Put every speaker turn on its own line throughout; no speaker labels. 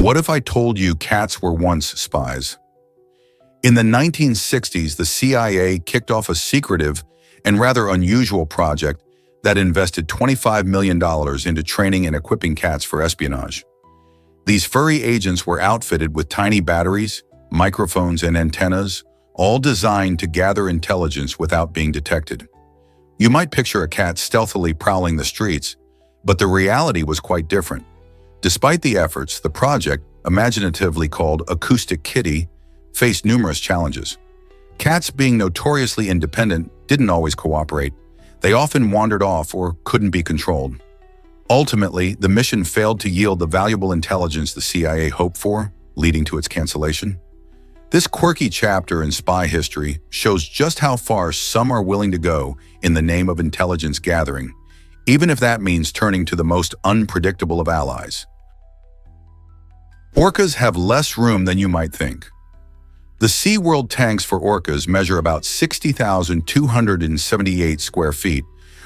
What if I told you cats were once spies? In the 1960s, the CIA kicked off a secretive and rather unusual project that invested $25 million into training and equipping cats for espionage. These furry agents were outfitted with tiny batteries, microphones, and antennas, all designed to gather intelligence without being detected. You might picture a cat stealthily prowling the streets, but the reality was quite different. Despite the efforts, the project, imaginatively called Acoustic Kitty, faced numerous challenges. Cats, being notoriously independent, didn't always cooperate. They often wandered off or couldn't be controlled. Ultimately, the mission failed to yield the valuable intelligence the CIA hoped for, leading to its cancellation. This quirky chapter in spy history shows just how far some are willing to go in the name of intelligence gathering, even if that means turning to the most unpredictable of allies. Orcas have less room than you might think. The SeaWorld tanks for orcas measure about 60,278 square feet,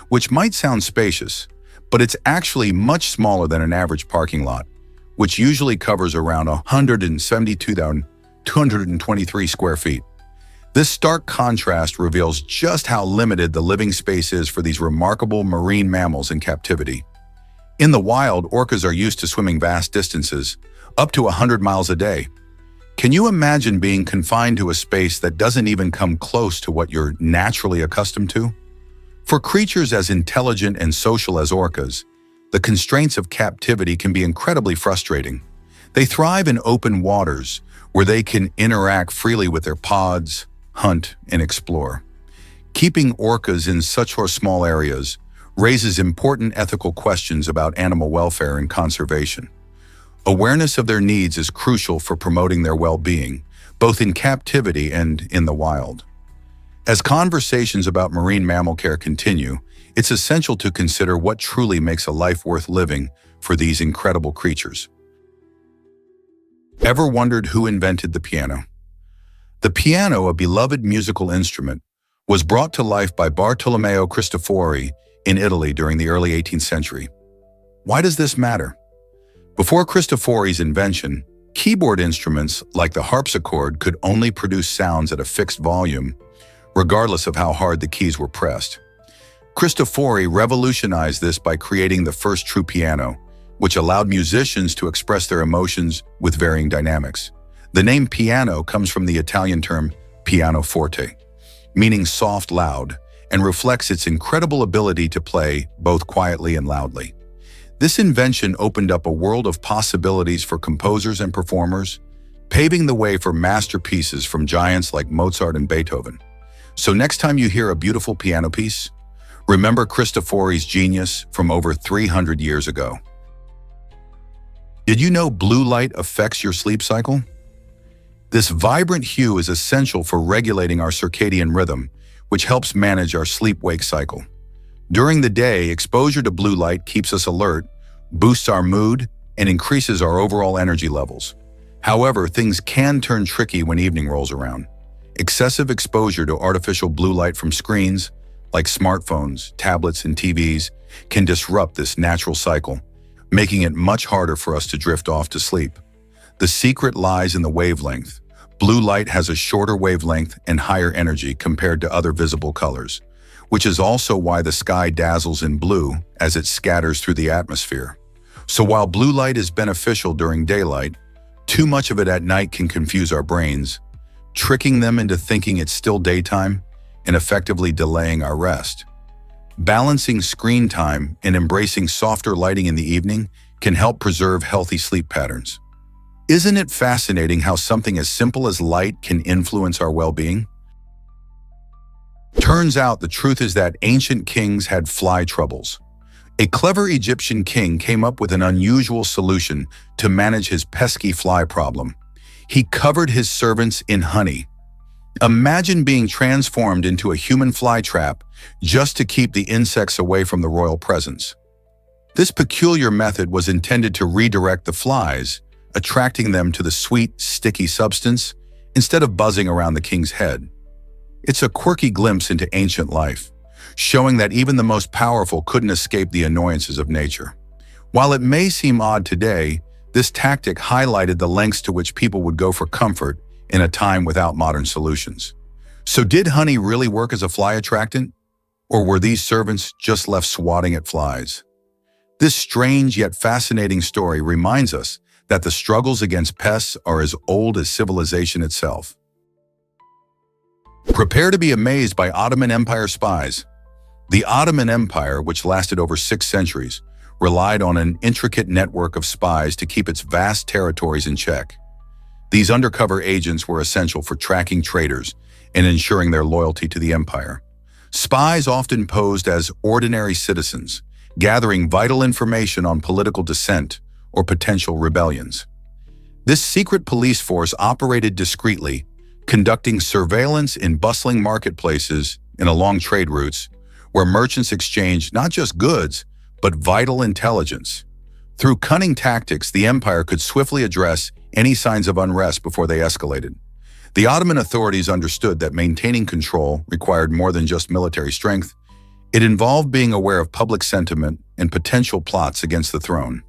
which might sound spacious, but it's actually much smaller than an average parking lot, which usually covers around 172,223 square feet. This stark contrast reveals just how limited the living space is for these remarkable marine mammals in captivity. In the wild, orcas are used to swimming vast distances, up to 100 miles a day. Can you imagine being confined to a space that doesn't even come close to what you're naturally accustomed to? For creatures as intelligent and social as orcas, the constraints of captivity can be incredibly frustrating. They thrive in open waters, where they can interact freely with their pods, hunt, and explore. Keeping orcas in such small areas raises important ethical questions about animal welfare and conservation. Awareness of their needs is crucial for promoting their well-being, both in captivity and in the wild. As conversations about marine mammal care continue, it's essential to consider what truly makes a life worth living for these incredible creatures. Ever wondered who invented the piano? The piano, a beloved musical instrument, was brought to life by Bartolomeo Cristofori in Italy during the early 18th century. Why does this matter? Before Cristofori's invention, keyboard instruments like the harpsichord could only produce sounds at a fixed volume, regardless of how hard the keys were pressed. Cristofori revolutionized this by creating the first true piano, which allowed musicians to express their emotions with varying dynamics. The name piano comes from the Italian term pianoforte, meaning soft, loud, and reflects its incredible ability to play both quietly and loudly. This invention opened up a world of possibilities for composers and performers, paving the way for masterpieces from giants like Mozart and Beethoven. So next time you hear a beautiful piano piece, remember Cristofori's genius from over 300 years ago. Did you know blue light affects your sleep cycle? This vibrant hue is essential for regulating our circadian rhythm, which helps manage our sleep-wake cycle. During the day, exposure to blue light keeps us alert, boosts our mood, and increases our overall energy levels. However, things can turn tricky when evening rolls around. Excessive exposure to artificial blue light from screens, like smartphones, tablets, and TVs, can disrupt this natural cycle, making it much harder for us to drift off to sleep. The secret lies in the wavelength. Blue light has a shorter wavelength and higher energy compared to other visible colors, which is also why the sky dazzles in blue as it scatters through the atmosphere. So while blue light is beneficial during daylight, too much of it at night can confuse our brains, tricking them into thinking it's still daytime and effectively delaying our rest. Balancing screen time and embracing softer lighting in the evening can help preserve healthy sleep patterns. Isn't it fascinating how something as simple as light can influence our well-being? Turns out the truth is that ancient kings had fly troubles. A clever Egyptian king came up with an unusual solution to manage his pesky fly problem. He covered his servants in honey. Imagine being transformed into a human fly trap just to keep the insects away from the royal presence. This peculiar method was intended to redirect the flies, attracting them to the sweet, sticky substance instead of buzzing around the king's head. It's a quirky glimpse into ancient life, showing that even the most powerful couldn't escape the annoyances of nature. While it may seem odd today, This tactic highlighted the lengths to which people would go for comfort in a time without modern solutions. So did honey really work as a fly attractant? Or were these servants just left swatting at flies? This strange yet fascinating story reminds us that the struggles against pests are as old as civilization itself. Prepare to be amazed by Ottoman Empire spies. The Ottoman Empire, which lasted over 6 centuries, relied on an intricate network of spies to keep its vast territories in check. These undercover agents were essential for tracking traitors and ensuring their loyalty to the empire. Spies often posed as ordinary citizens, gathering vital information on political dissent or potential rebellions. This secret police force operated discreetly, conducting surveillance in bustling marketplaces and along trade routes, where merchants exchanged not just goods, but vital intelligence. Through cunning tactics, the empire could swiftly address any signs of unrest before they escalated. The Ottoman authorities understood that maintaining control required more than just military strength. It involved being aware of public sentiment and potential plots against the throne.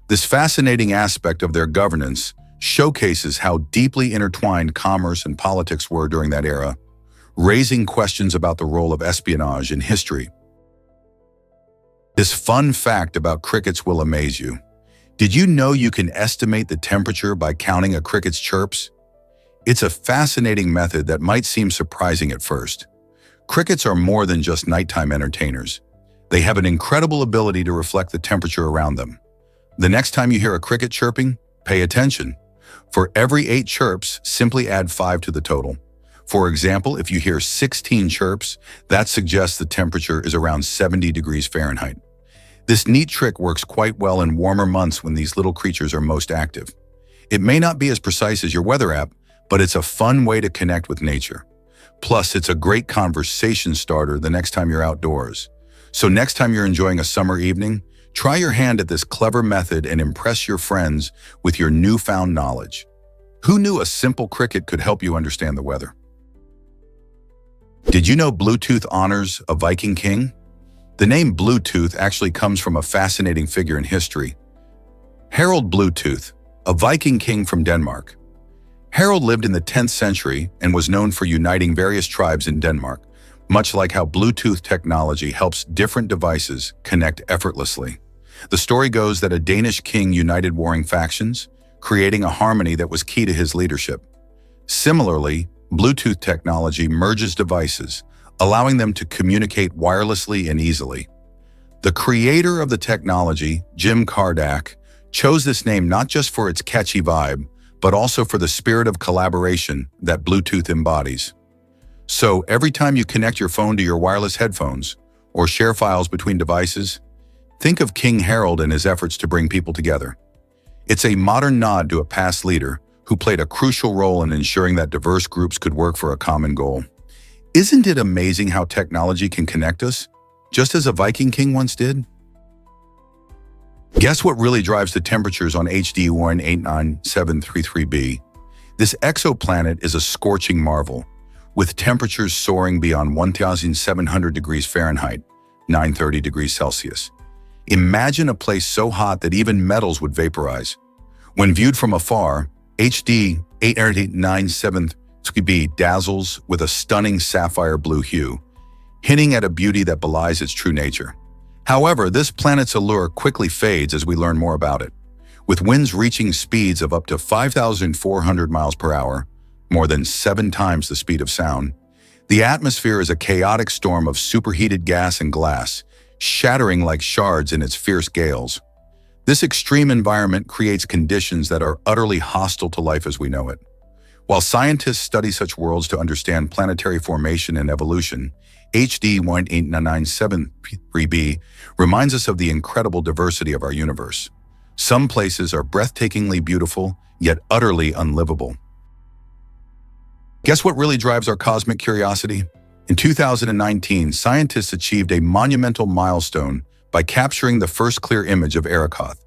This fascinating aspect of their governance showcases how deeply intertwined commerce and politics were during that era, raising questions about the role of espionage in history. This fun fact about crickets will amaze you. Did you know you can estimate the temperature by counting a cricket's chirps? It's a fascinating method that might seem surprising at first. Crickets are more than just nighttime entertainers. They have an incredible ability to reflect the temperature around them. The next time you hear a cricket chirping, pay attention. For every 8 chirps, simply add 5 to the total. For example, if you hear 16 chirps, that suggests the temperature is around 70 degrees Fahrenheit. This neat trick works quite well in warmer months when these little creatures are most active. It may not be as precise as your weather app, but it's a fun way to connect with nature. Plus, it's a great conversation starter the next time you're outdoors. So next time you're enjoying a summer evening, try your hand at this clever method and impress your friends with your newfound knowledge. Who knew a simple cricket could help you understand the weather? Did you know Bluetooth honors a Viking king? The name Bluetooth actually comes from a fascinating figure in history, Harald Bluetooth, a Viking king from Denmark. Harald lived in the 10th century and was known for uniting various tribes in Denmark, much like how Bluetooth technology helps different devices connect effortlessly. The story goes that a Danish king united warring factions, creating a harmony that was key to his leadership. Similarly, Bluetooth technology merges devices, allowing them to communicate wirelessly and easily. The creator of the technology, Jim Kardak, chose this name not just for its catchy vibe, but also for the spirit of collaboration that Bluetooth embodies. So every time you connect your phone to your wireless headphones or share files between devices, think of King Harald and his efforts to bring people together. It's a modern nod to a past leader who played a crucial role in ensuring that diverse groups could work for a common goal. Isn't it amazing how technology can connect us, just as a Viking king once did? Guess what really drives the temperatures on HD 189733b? This exoplanet is a scorching marvel, with temperatures soaring beyond 1,700 degrees Fahrenheit, 930 degrees Celsius. Imagine a place so hot that even metals would vaporize. When viewed from afar, HD 189733b dazzles with a stunning sapphire blue hue, hinting at a beauty that belies its true nature. However, this planet's allure quickly fades as we learn more about it. With winds reaching speeds of up to 5,400 miles per hour, more than 7 times the speed of sound, the atmosphere is a chaotic storm of superheated gas and glass, shattering like shards in its fierce gales. This extreme environment creates conditions that are utterly hostile to life as we know it. While scientists study such worlds to understand planetary formation and evolution, HD 189733b reminds us of the incredible diversity of our universe. Some places are breathtakingly beautiful, yet utterly unlivable. Guess what really drives our cosmic curiosity? In 2019, scientists achieved a monumental milestone by capturing the first clear image of Arakoth,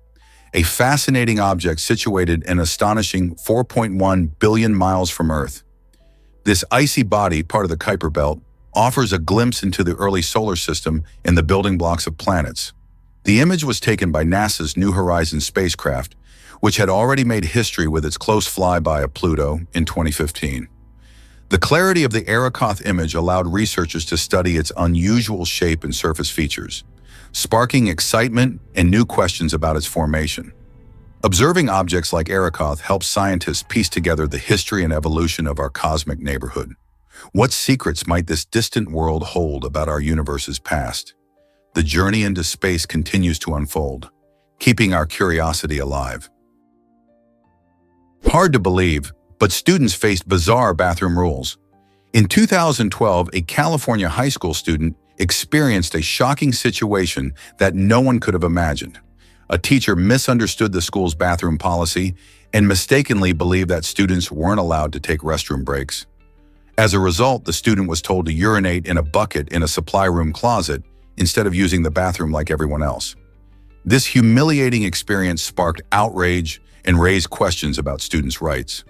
a fascinating object situated an astonishing 4.1 billion miles from Earth. This icy body, part of the Kuiper Belt, offers a glimpse into the early solar system and the building blocks of planets. The image was taken by NASA's New Horizons spacecraft, which had already made history with its close flyby of Pluto in 2015. The clarity of the Arakoth image allowed researchers to study its unusual shape and surface features, sparking excitement and new questions about its formation. Observing objects like Arakoth helps scientists piece together the history and evolution of our cosmic neighborhood. What secrets might this distant world hold about our universe's past? The journey into space continues to unfold, keeping our curiosity alive. Hard to believe, but students faced bizarre bathroom rules. In 2012, a California high school student experienced a shocking situation that no one could have imagined. A teacher misunderstood the school's bathroom policy and mistakenly believed that students weren't allowed to take restroom breaks. As a result, the student was told to urinate in a bucket in a supply room closet instead of using the bathroom like everyone else. This humiliating experience sparked outrage and raised questions about students' rights.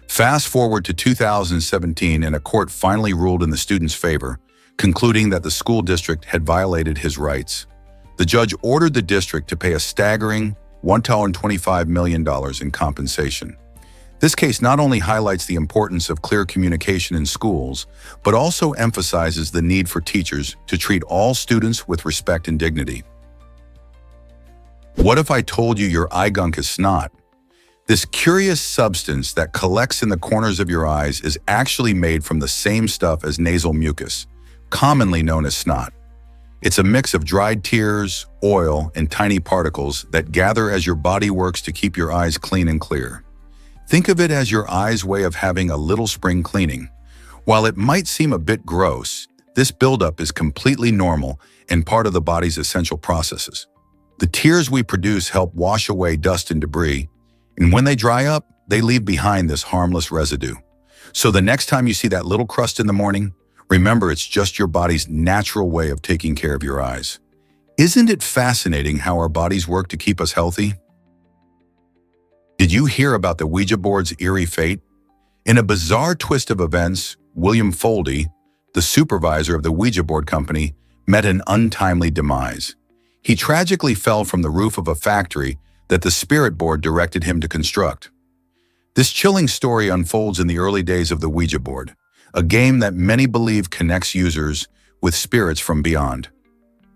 Fast forward to 2017, and a court finally ruled in the student's favor, concluding that the school district had violated his rights. The judge ordered the district to pay a staggering $125 million in compensation. This case not only highlights the importance of clear communication in schools, but also emphasizes the need for teachers to treat all students with respect and dignity. What if I told you your eye gunk is snot? This curious substance that collects in the corners of your eyes is actually made from the same stuff as nasal mucus, commonly known as snot. It's a mix of dried tears, oil, and tiny particles that gather as your body works to keep your eyes clean and clear. Think of it as your eye's way of having a little spring cleaning. While it might seem a bit gross, this buildup is completely normal and part of the body's essential processes. The tears we produce help wash away dust and debris, and when they dry up, they leave behind this harmless residue. So the next time you see that little crust in the morning, remember it's just your body's natural way of taking care of your eyes. Isn't it fascinating how our bodies work to keep us healthy? Did you hear about the Ouija board's eerie fate? In a bizarre twist of events, William Foldy, the supervisor of the Ouija board company, met an untimely demise. He tragically fell from the roof of a factory that the spirit board directed him to construct. This chilling story unfolds in the early days of the Ouija board, a game that many believe connects users with spirits from beyond.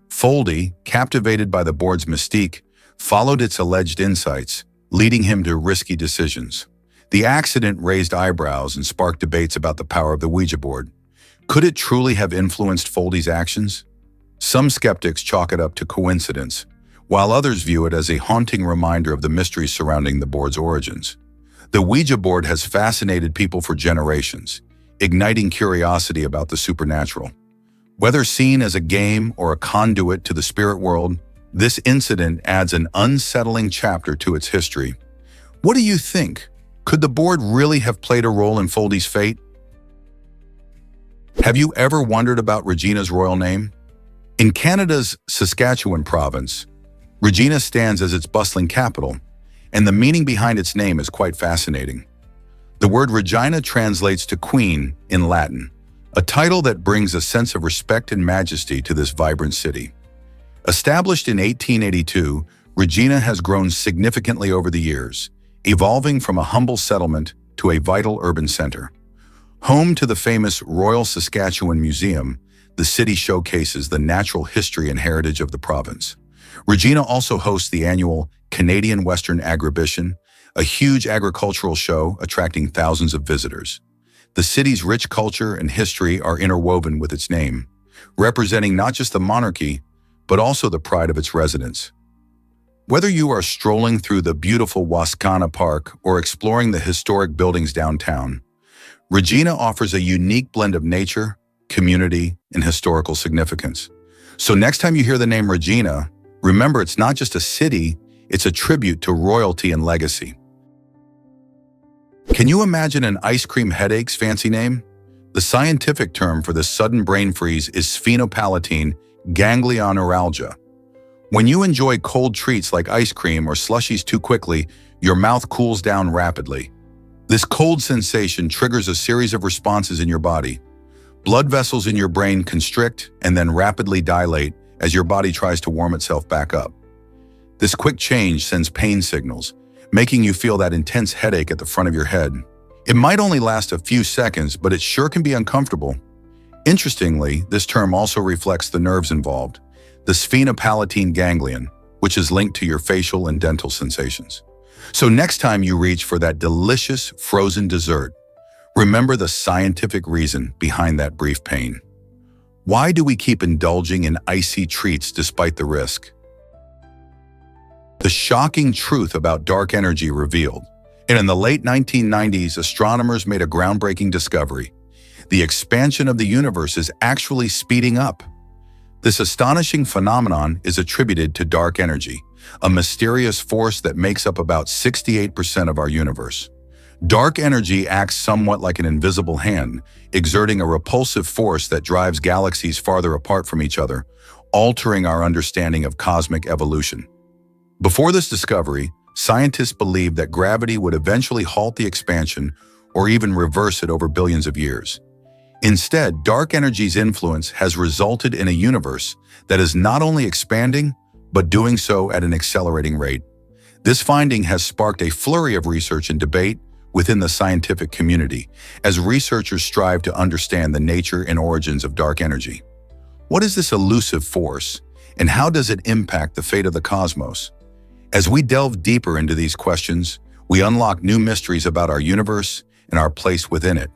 Foldy, captivated by the board's mystique, followed its alleged insights, leading him to risky decisions. The accident raised eyebrows and sparked debates about the power of the Ouija board. Could it truly have influenced Foldy's actions? Some skeptics chalk it up to coincidence, while others view it as a haunting reminder of the mysteries surrounding the board's origins. The Ouija board has fascinated people for generations, igniting curiosity about the supernatural. Whether seen as a game or a conduit to the spirit world, this incident adds an unsettling chapter to its history. What do you think? Could the board really have played a role in Foldy's fate? Have you ever wondered about Regina's royal name? In Canada's Saskatchewan province, Regina stands as its bustling capital, and the meaning behind its name is quite fascinating. The word Regina translates to queen in Latin, a title that brings a sense of respect and majesty to this vibrant city. Established in 1882, Regina has grown significantly over the years, evolving from a humble settlement to a vital urban center. Home to the famous Royal Saskatchewan Museum, the city showcases the natural history and heritage of the province. Regina also hosts the annual Canadian Western Agribition, a huge agricultural show attracting thousands of visitors. The city's rich culture and history are interwoven with its name, representing not just the monarchy, but also the pride of its residents. Whether you are strolling through the beautiful Wascana Park or exploring the historic buildings downtown, Regina offers a unique blend of nature, community, and historical significance. So next time you hear the name Regina, remember it's not just a city, it's a tribute to royalty and legacy. Can you imagine an ice cream headache's fancy name? The scientific term for this sudden brain freeze is sphenopalatine ganglioneuralgia. When you enjoy cold treats like ice cream or slushies too quickly, your mouth cools down rapidly. This cold sensation triggers a series of responses in your body. Blood vessels in your brain constrict and then rapidly dilate as your body tries to warm itself back up. This quick change sends pain signals, making you feel that intense headache at the front of your head. It might only last a few seconds, but it sure can be uncomfortable. Interestingly, this term also reflects the nerves involved, the sphenopalatine ganglion, which is linked to your facial and dental sensations. So next time you reach for that delicious frozen dessert, remember the scientific reason behind that brief pain. Why do we keep indulging in icy treats despite the risk? The shocking truth about dark energy revealed. And in the late 1990s, astronomers made a groundbreaking discovery. The expansion of the universe is actually speeding up. This astonishing phenomenon is attributed to dark energy, a mysterious force that makes up about 68% of our universe. Dark energy acts somewhat like an invisible hand, exerting a repulsive force that drives galaxies farther apart from each other, altering our understanding of cosmic evolution. Before this discovery, scientists believed that gravity would eventually halt the expansion or even reverse it over billions of years. Instead, dark energy's influence has resulted in a universe that is not only expanding, but doing so at an accelerating rate. This finding has sparked a flurry of research and debate within the scientific community, as researchers strive to understand the nature and origins of dark energy. What is this elusive force, and how does it impact the fate of the cosmos? As we delve deeper into these questions, we unlock new mysteries about our universe and our place within it.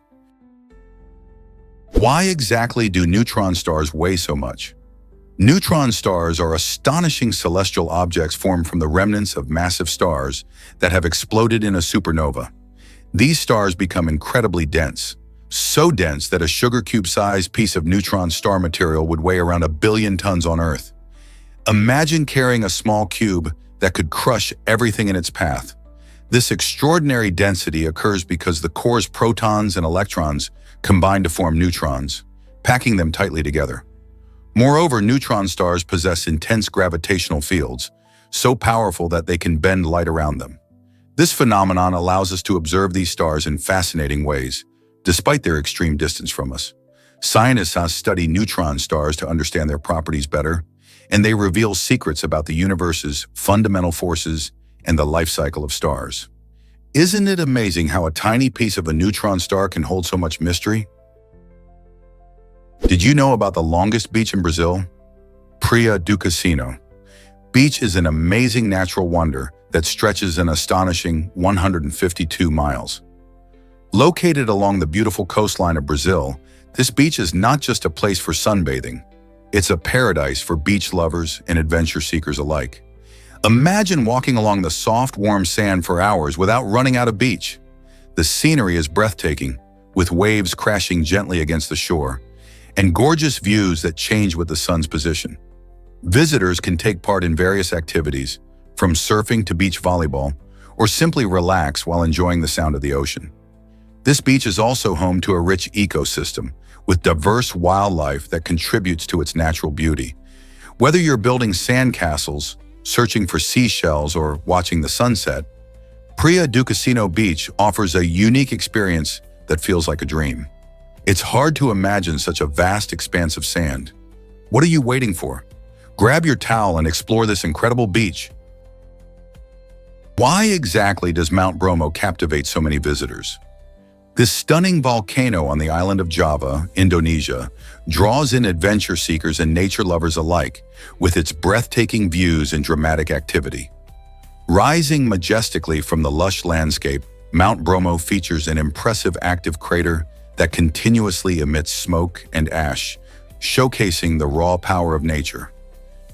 Why exactly do neutron stars weigh so much? Neutron stars are astonishing celestial objects formed from the remnants of massive stars that have exploded in a supernova. These stars become incredibly dense, so dense that a sugar cube-sized piece of neutron star material would weigh around 1 billion tons on Earth. Imagine carrying a small cube that could crush everything in its path. This extraordinary density occurs because the core's protons and electrons combine to form neutrons, packing them tightly together. Moreover, neutron stars possess intense gravitational fields, so powerful that they can bend light around them. This phenomenon allows us to observe these stars in fascinating ways, despite their extreme distance from us. Scientists have studied neutron stars to understand their properties better, and they reveal secrets about the universe's fundamental forces and the life cycle of stars. Isn't it amazing how a tiny piece of a neutron star can hold so much mystery? Did you know about the longest beach in Brazil? Praia do Cassino. Beach is an amazing natural wonder that stretches an astonishing 152 miles. Located along the beautiful coastline of Brazil, this beach is not just a place for sunbathing. It's a paradise for beach lovers and adventure seekers alike. Imagine walking along the soft, warm sand for hours without running out of beach. The scenery is breathtaking, with waves crashing gently against the shore, and gorgeous views that change with the sun's position. Visitors can take part in various activities, from surfing to beach volleyball, or simply relax while enjoying the sound of the ocean. This beach is also home to a rich ecosystem, with diverse wildlife that contributes to its natural beauty. Whether you're building sandcastles, searching for seashells, or watching the sunset, Praia do Cassino Beach offers a unique experience that feels like a dream. It's hard to imagine such a vast expanse of sand. What are you waiting for? Grab your towel and explore this incredible beach. Why exactly does Mount Bromo captivate so many visitors? This stunning volcano on the island of Java, Indonesia, draws in adventure seekers and nature lovers alike with its breathtaking views and dramatic activity. Rising majestically from the lush landscape, Mount Bromo features an impressive active crater that continuously emits smoke and ash, showcasing the raw power of nature.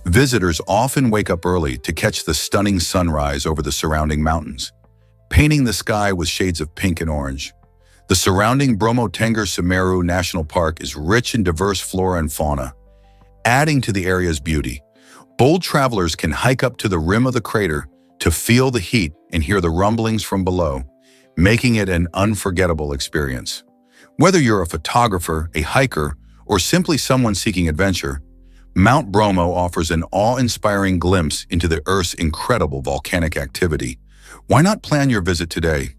Visitors often wake up early to catch the stunning sunrise over the surrounding mountains, painting the sky with shades of pink and orange. The surrounding Bromo Tengger Semeru National Park is rich in diverse flora and fauna, adding to the area's beauty. Bold travelers can hike up to the rim of the crater to feel the heat and hear the rumblings from below, making it an unforgettable experience. Whether you're a photographer, a hiker, or simply someone seeking adventure, Mount Bromo offers an awe-inspiring glimpse into the Earth's incredible volcanic activity. Why not plan your visit today?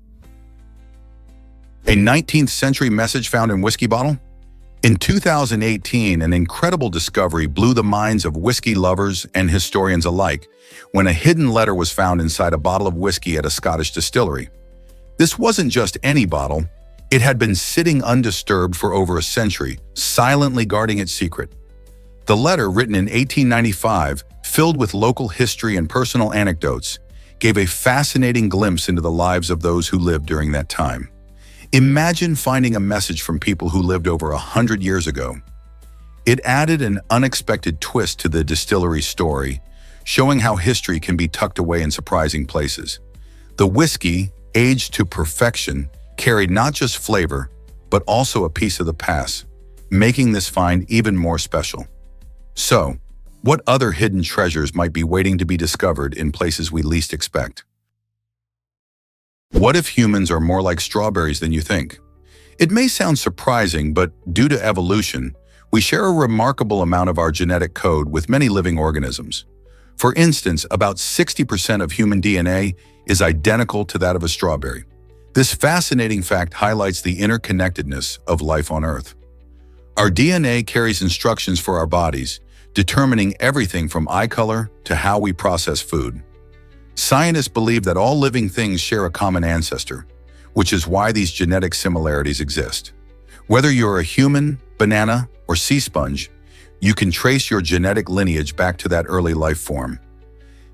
A 19th century message found in whiskey bottle? In 2018, an incredible discovery blew the minds of whiskey lovers and historians alike when a hidden letter was found inside a bottle of whiskey at a Scottish distillery. This wasn't just any bottle. It had been sitting undisturbed for over a century, silently guarding its secret. The letter, written in 1895, filled with local history and personal anecdotes, gave a fascinating glimpse into the lives of those who lived during that time. Imagine finding a message from people who lived over 100 years ago. It added an unexpected twist to the distillery's story, showing how history can be tucked away in surprising places. The whiskey, aged to perfection, carried not just flavor, but also a piece of the past, making this find even more special. So, what other hidden treasures might be waiting to be discovered in places we least expect? What if humans are more like strawberries than you think? It may sound surprising, but due to evolution, we share a remarkable amount of our genetic code with many living organisms. For instance, about 60% of human DNA is identical to that of a strawberry. This fascinating fact highlights the interconnectedness of life on Earth. Our DNA carries instructions for our bodies, determining everything from eye color to how we process food. Scientists believe that all living things share a common ancestor, which is why these genetic similarities exist. Whether you're a human, banana, or sea sponge, you can trace your genetic lineage back to that early life form.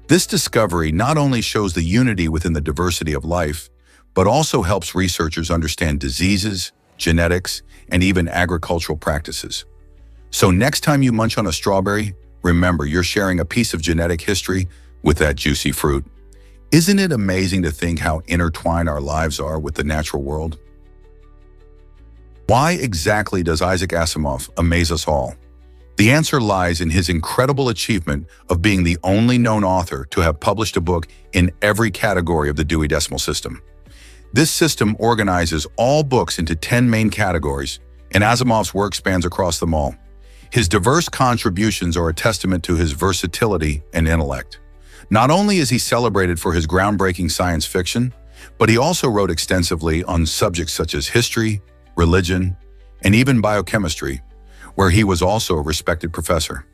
This discovery not only shows the unity within the diversity of life, but also helps researchers understand diseases, genetics, and even agricultural practices. So next time you munch on a strawberry, remember you're sharing a piece of genetic history with that juicy fruit. Isn't it amazing to think how intertwined our lives are with the natural world? Why exactly does Isaac Asimov amaze us all? The answer lies in his incredible achievement of being the only known author to have published a book in every category of the Dewey Decimal System. This system organizes all books into 10 main categories, and Asimov's work spans across them all. His diverse contributions are a testament to his versatility and intellect. Not only is he celebrated for his groundbreaking science fiction, but he also wrote extensively on subjects such as history, religion, and even biochemistry, where he was also a respected professor.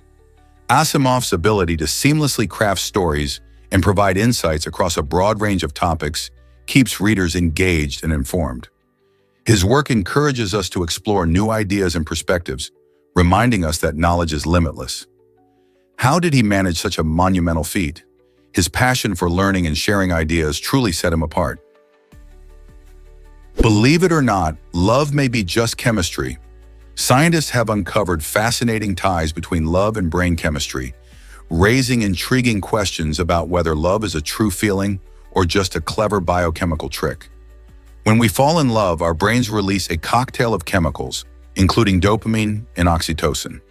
Asimov's ability to seamlessly craft stories and provide insights across a broad range of topics keeps readers engaged and informed. His work encourages us to explore new ideas and perspectives, reminding us that knowledge is limitless. How did he manage such a monumental feat? His passion for learning and sharing ideas truly set him apart. Believe it or not, love may be just chemistry. Scientists have uncovered fascinating ties between love and brain chemistry, raising intriguing questions about whether love is a true feeling or just a clever biochemical trick. When we fall in love, our brains release a cocktail of chemicals, including dopamine and oxytocin.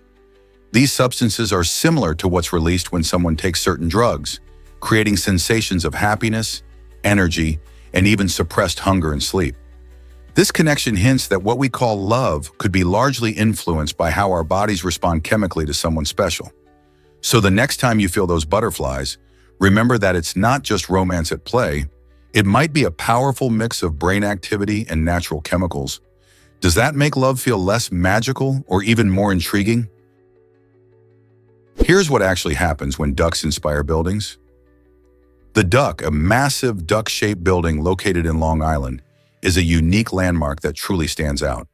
These substances are similar to what's released when someone takes certain drugs, creating sensations of happiness, energy, and even suppressed hunger and sleep. This connection hints that what we call love could be largely influenced by how our bodies respond chemically to someone special. So the next time you feel those butterflies, remember that it's not just romance at play. It might be a powerful mix of brain activity and natural chemicals. Does that make love feel less magical or even more intriguing? Here's what actually happens when ducks inspire buildings. The Duck, a massive duck-shaped building located in Long Island, is a unique landmark that truly stands out.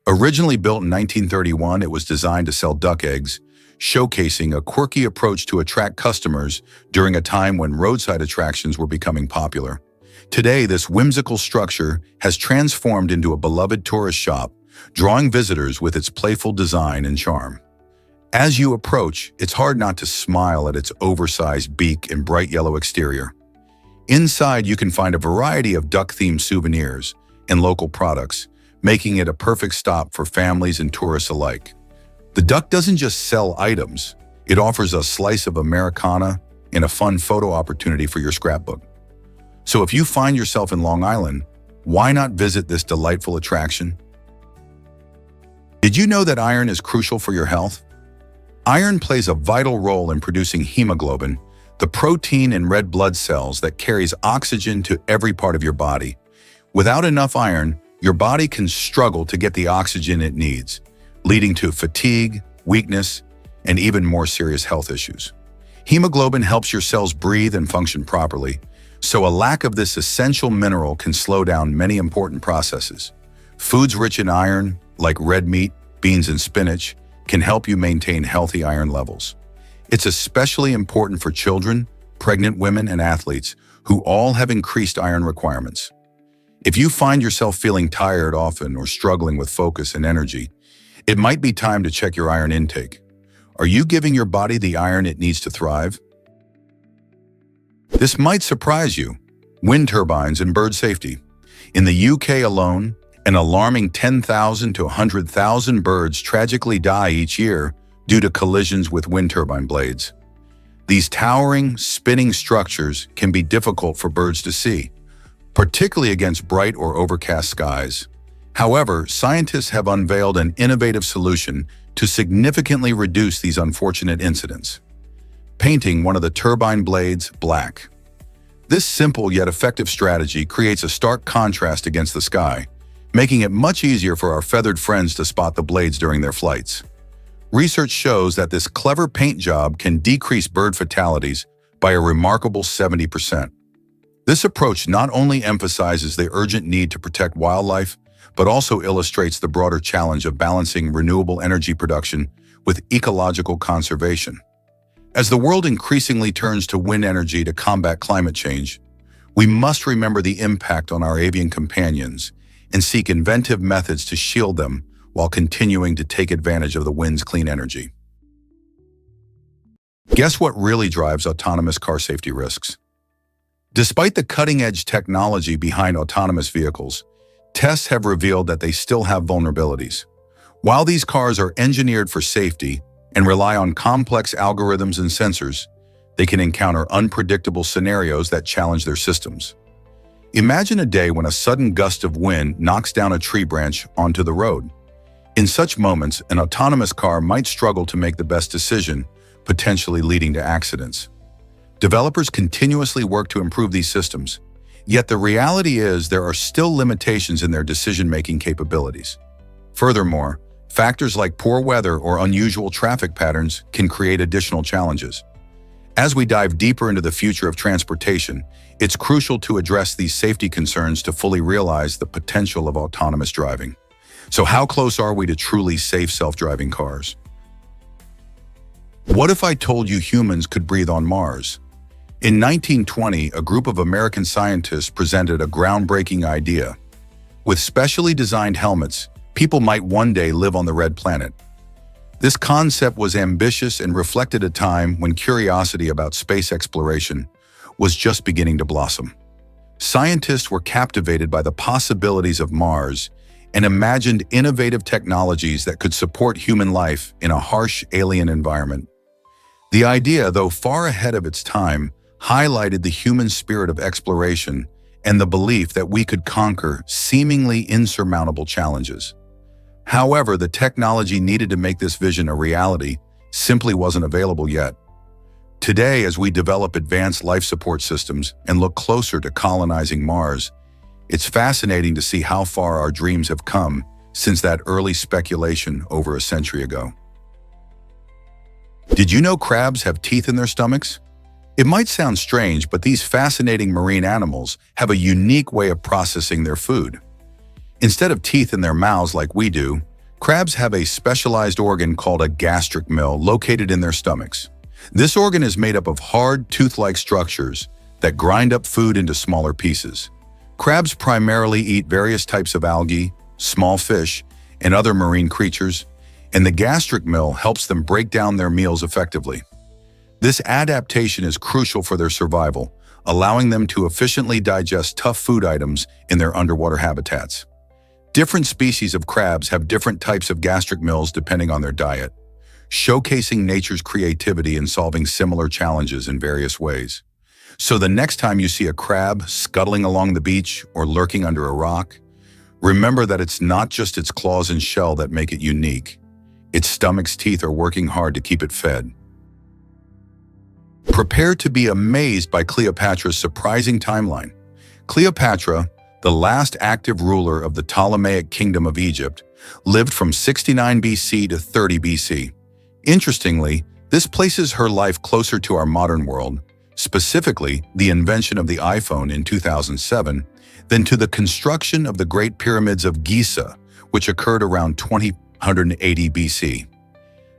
Originally built in 1931, it was designed to sell duck eggs, showcasing a quirky approach to attract customers during a time when roadside attractions were becoming popular. Today, this whimsical structure has transformed into a beloved tourist shop, drawing visitors with its playful design and charm. As you approach, it's hard not to smile at its oversized beak and bright yellow exterior. Inside, you can find a variety of duck-themed souvenirs and local products, making it a perfect stop for families and tourists alike. The Duck doesn't just sell items, it offers a slice of Americana and a fun photo opportunity for your scrapbook. So if you find yourself in Long Island, why not visit this delightful attraction? Did you know that iron is crucial for your health? Iron plays a vital role in producing hemoglobin, the protein in red blood cells that carries oxygen to every part of your body. Without enough iron, your body can struggle to get the oxygen it needs, leading to fatigue, weakness, and even more serious health issues. Hemoglobin helps your cells breathe and function properly, so a lack of this essential mineral can slow down many important processes. Foods rich in iron, like red meat, beans, and spinach, can help you maintain healthy iron levels. It's especially important for children, pregnant women, and athletes who all have increased iron requirements. If you find yourself feeling tired often or struggling with focus and energy, it might be time to check your iron intake. Are you giving your body the iron it needs to thrive? This might surprise you. Wind turbines and bird safety. In the UK alone, an alarming 10,000 to 100,000 birds tragically die each year due to collisions with wind turbine blades. These towering, spinning structures can be difficult for birds to see, particularly against bright or overcast skies. However, scientists have unveiled an innovative solution to significantly reduce these unfortunate incidents: painting one of the turbine blades black. This simple yet effective strategy creates a stark contrast against the sky, making it much easier for our feathered friends to spot the blades during their flights. Research shows that this clever paint job can decrease bird fatalities by a remarkable 70%. This approach not only emphasizes the urgent need to protect wildlife, but also illustrates the broader challenge of balancing renewable energy production with ecological conservation. As the world increasingly turns to wind energy to combat climate change, we must remember the impact on our avian companions and seek inventive methods to shield them while continuing to take advantage of the wind's clean energy. Guess what really drives autonomous car safety risks? Despite the cutting-edge technology behind autonomous vehicles, tests have revealed that they still have vulnerabilities. While these cars are engineered for safety and rely on complex algorithms and sensors, they can encounter unpredictable scenarios that challenge their systems. Imagine a day when a sudden gust of wind knocks down a tree branch onto the road. In such moments, an autonomous car might struggle to make the best decision, potentially leading to accidents. Developers continuously work to improve these systems, yet the reality is there are still limitations in their decision-making capabilities. Furthermore, factors like poor weather or unusual traffic patterns can create additional challenges. As we dive deeper into the future of transportation, it's crucial to address these safety concerns to fully realize the potential of autonomous driving. So how close are we to truly safe self-driving cars? What if I told you humans could breathe on Mars? In 1920, a group of American scientists presented a groundbreaking idea. With specially designed helmets, people might one day live on the red planet. This concept was ambitious and reflected a time when curiosity about space exploration was just beginning to blossom. Scientists were captivated by the possibilities of Mars and imagined innovative technologies that could support human life in a harsh alien environment. The idea, though far ahead of its time, highlighted the human spirit of exploration and the belief that we could conquer seemingly insurmountable challenges. However, the technology needed to make this vision a reality simply wasn't available yet. Today, as we develop advanced life support systems and look closer to colonizing Mars, it's fascinating to see how far our dreams have come since that early speculation over a century ago. Did you know crabs have teeth in their stomachs? It might sound strange, but these fascinating marine animals have a unique way of processing their food. Instead of teeth in their mouths like we do, crabs have a specialized organ called a gastric mill located in their stomachs. This organ is made up of hard, tooth-like structures that grind up food into smaller pieces. Crabs primarily eat various types of algae, small fish, and other marine creatures, and the gastric mill helps them break down their meals effectively. This adaptation is crucial for their survival, allowing them to efficiently digest tough food items in their underwater habitats. Different species of crabs have different types of gastric mills depending on their diet, showcasing nature's creativity in solving similar challenges in various ways. So the next time you see a crab scuttling along the beach or lurking under a rock, remember that it's not just its claws and shell that make it unique. Its stomach's teeth are working hard to keep it fed. Prepare to be amazed by Cleopatra's surprising timeline. Cleopatra, the last active ruler of the Ptolemaic Kingdom of Egypt, lived from 69 BC to 30 BC. Interestingly, this places her life closer to our modern world, specifically the invention of the iPhone in 2007, than to the construction of the Great Pyramids of Giza, which occurred around 2080 BC.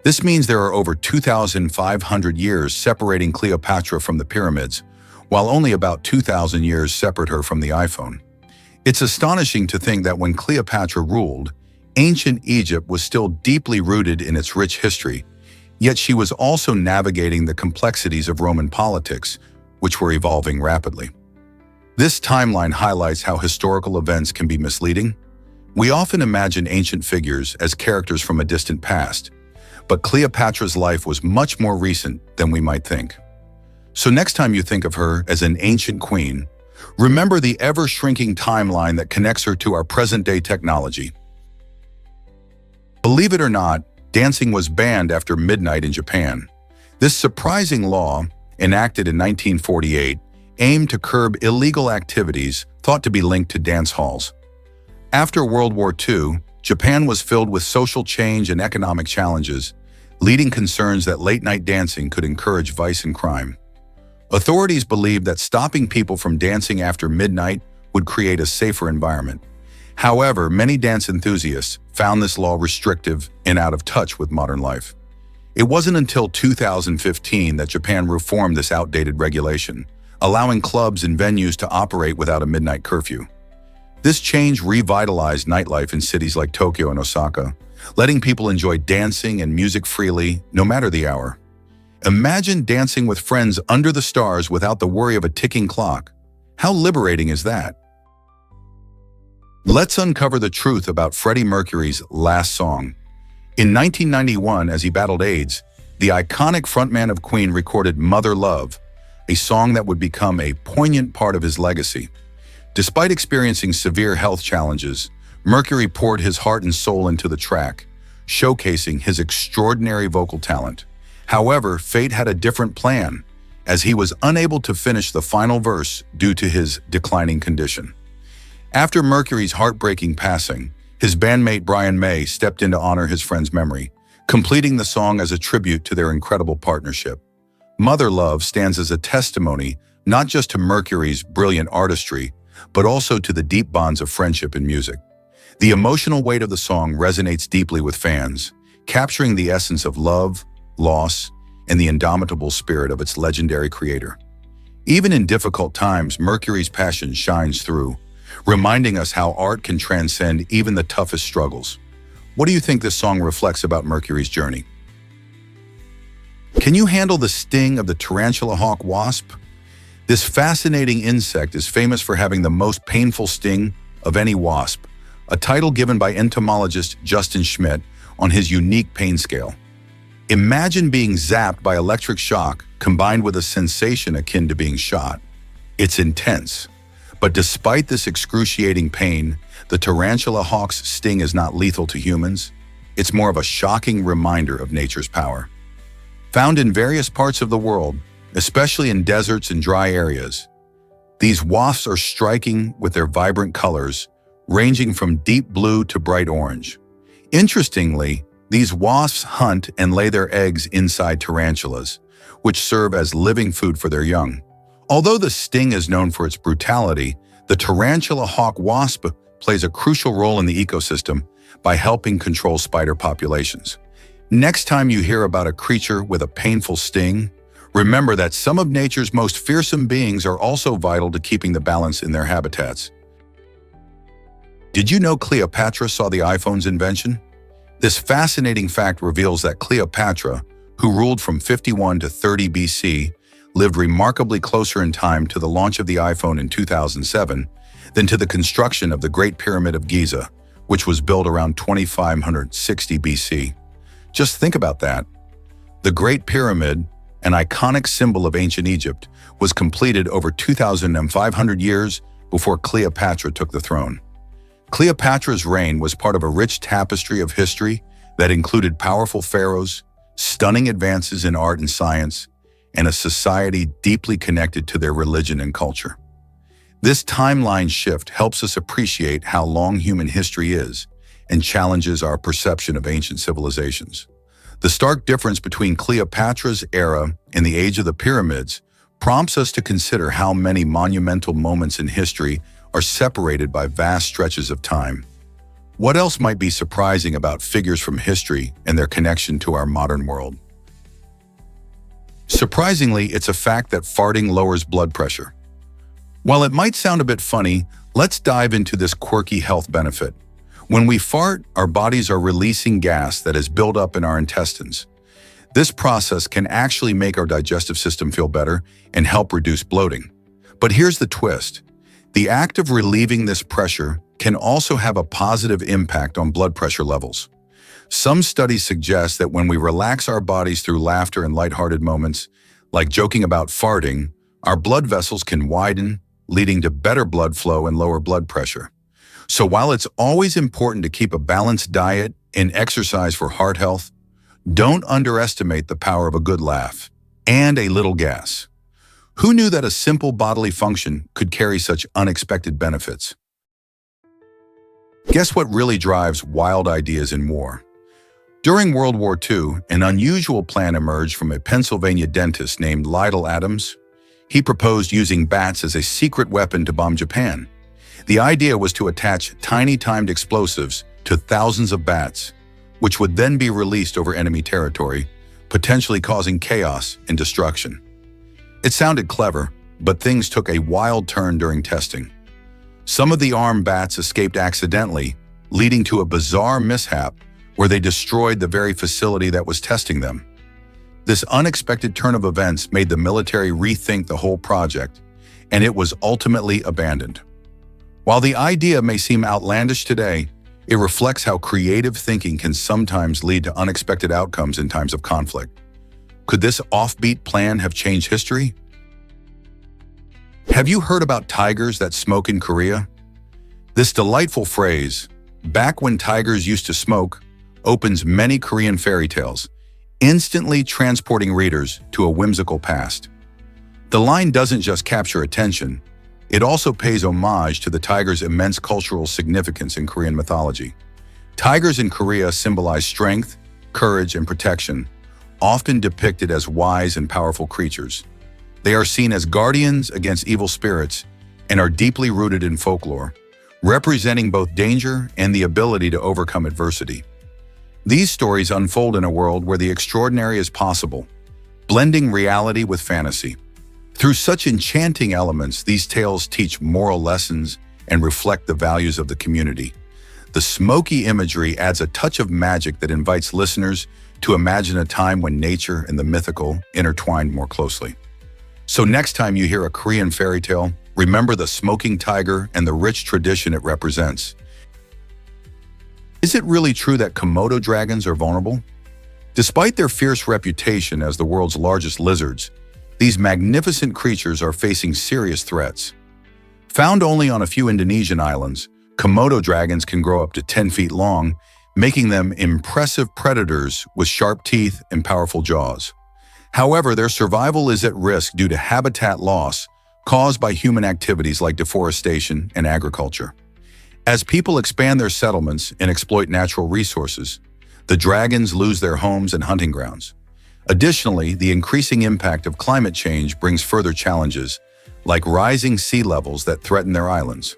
This means there are over 2,500 years separating Cleopatra from the pyramids, while only about 2,000 years separate her from the iPhone. It's astonishing to think that when Cleopatra ruled, ancient Egypt was still deeply rooted in its rich history, yet she was also navigating the complexities of Roman politics, which were evolving rapidly. This timeline highlights how historical events can be misleading. We often imagine ancient figures as characters from a distant past, but Cleopatra's life was much more recent than we might think. So next time you think of her as an ancient queen, remember the ever-shrinking timeline that connects her to our present-day technology. Believe it or not, dancing was banned after midnight in Japan. This surprising law, enacted in 1948, aimed to curb illegal activities thought to be linked to dance halls. After World War II, Japan was filled with social change and economic challenges, leading concerns that late-night dancing could encourage vice and crime. Authorities believed that stopping people from dancing after midnight would create a safer environment. However, many dance enthusiasts found this law restrictive and out of touch with modern life. It wasn't until 2015 that Japan reformed this outdated regulation, allowing clubs and venues to operate without a midnight curfew. This change revitalized nightlife in cities like Tokyo and Osaka, letting people enjoy dancing and music freely, no matter the hour. Imagine dancing with friends under the stars without the worry of a ticking clock. How liberating is that? Let's uncover the truth about Freddie Mercury's last song. In 1991, as he battled AIDS, the iconic frontman of Queen recorded Mother Love, a song that would become a poignant part of his legacy. Despite experiencing severe health challenges, Mercury poured his heart and soul into the track, showcasing his extraordinary vocal talent. However, fate had a different plan, as he was unable to finish the final verse due to his declining condition. After Mercury's heartbreaking passing, his bandmate Brian May stepped in to honor his friend's memory, completing the song as a tribute to their incredible partnership. Mother Love stands as a testimony not just to Mercury's brilliant artistry, but also to the deep bonds of friendship in music. The emotional weight of the song resonates deeply with fans, capturing the essence of love, loss, and the indomitable spirit of its legendary creator. Even in difficult times, Mercury's passion shines through, reminding us how art can transcend even the toughest struggles. What do you think this song reflects about Mercury's journey? Can you handle the sting of the tarantula hawk wasp? This fascinating insect is famous for having the most painful sting of any wasp, a title given by entomologist Justin Schmidt on his unique pain scale. Imagine being zapped by electric shock combined with a sensation akin to being shot. It's intense. But despite this excruciating pain, the tarantula hawk's sting is not lethal to humans. It's more of a shocking reminder of nature's power. Found in various parts of the world, especially in deserts and dry areas, these wasps are striking with their vibrant colors, ranging from deep blue to bright orange. Interestingly, these wasps hunt and lay their eggs inside tarantulas, which serve as living food for their young. Although the sting is known for its brutality, the tarantula hawk wasp plays a crucial role in the ecosystem by helping control spider populations. Next time you hear about a creature with a painful sting, remember that some of nature's most fearsome beings are also vital to keeping the balance in their habitats. Did you know Cleopatra saw the iPhone's invention? This fascinating fact reveals that Cleopatra, who ruled from 51 to 30 BC, lived remarkably closer in time to the launch of the iPhone in 2007 than to the construction of the Great Pyramid of Giza, which was built around 2560 BC. Just think about that. The Great Pyramid, an iconic symbol of ancient Egypt, was completed over 2,500 years before Cleopatra took the throne. Cleopatra's reign was part of a rich tapestry of history that included powerful pharaohs, stunning advances in art and science, and a society deeply connected to their religion and culture. This timeline shift helps us appreciate how long human history is and challenges our perception of ancient civilizations. The stark difference between Cleopatra's era and the age of the pyramids prompts us to consider how many monumental moments in history are separated by vast stretches of time. What else might be surprising about figures from history and their connection to our modern world? Surprisingly, it's a fact that farting lowers blood pressure. While it might sound a bit funny, let's dive into this quirky health benefit. When we fart, our bodies are releasing gas that is built up in our intestines. This process can actually make our digestive system feel better and help reduce bloating. But here's the twist. The act of relieving this pressure can also have a positive impact on blood pressure levels. Some studies suggest that when we relax our bodies through laughter and lighthearted moments, like joking about farting, our blood vessels can widen, leading to better blood flow and lower blood pressure. So while it's always important to keep a balanced diet and exercise for heart health, don't underestimate the power of a good laugh and a little gas. Who knew that a simple bodily function could carry such unexpected benefits? Guess what really drives wild ideas in war? During World War II, an unusual plan emerged from a Pennsylvania dentist named Lytle Adams. He proposed using bats as a secret weapon to bomb Japan. The idea was to attach tiny timed explosives to thousands of bats, which would then be released over enemy territory, potentially causing chaos and destruction. It sounded clever, but things took a wild turn during testing. Some of the armed bats escaped accidentally, leading to a bizarre mishap where they destroyed the very facility that was testing them. This unexpected turn of events made the military rethink the whole project, and it was ultimately abandoned. While the idea may seem outlandish today, it reflects how creative thinking can sometimes lead to unexpected outcomes in times of conflict. Could this offbeat plan have changed history? Have you heard about tigers that smoke in Korea? This delightful phrase, "back when tigers used to smoke," opens many Korean fairy tales, instantly transporting readers to a whimsical past. The line doesn't just capture attention, it also pays homage to the tiger's immense cultural significance in Korean mythology. Tigers in Korea symbolize strength, courage, and protection, often depicted as wise and powerful creatures. They are seen as guardians against evil spirits and are deeply rooted in folklore, representing both danger and the ability to overcome adversity. These stories unfold in a world where the extraordinary is possible, blending reality with fantasy. Through such enchanting elements, these tales teach moral lessons and reflect the values of the community. The smoky imagery adds a touch of magic that invites listeners to imagine a time when nature and the mythical intertwined more closely. So next time you hear a Korean fairy tale, remember the smoking tiger and the rich tradition it represents. Is it really true that Komodo dragons are vulnerable? Despite their fierce reputation as the world's largest lizards, these magnificent creatures are facing serious threats. Found only on a few Indonesian islands, Komodo dragons can grow up to 10 feet long, making them impressive predators with sharp teeth and powerful jaws. However, their survival is at risk due to habitat loss caused by human activities like deforestation and agriculture. As people expand their settlements and exploit natural resources, the dragons lose their homes and hunting grounds. Additionally, the increasing impact of climate change brings further challenges, like rising sea levels that threaten their islands.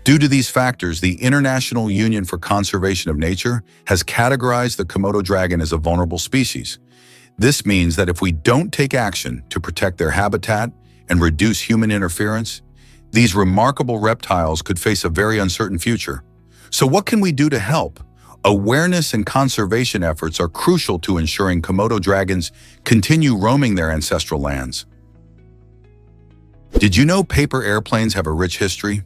Due to these factors, the International Union for Conservation of Nature has categorized the Komodo dragon as a vulnerable species. This means that if we don't take action to protect their habitat and reduce human interference, these remarkable reptiles could face a very uncertain future. So what can we do to help? Awareness and conservation efforts are crucial to ensuring Komodo dragons continue roaming their ancestral lands. Did you know paper airplanes have a rich history?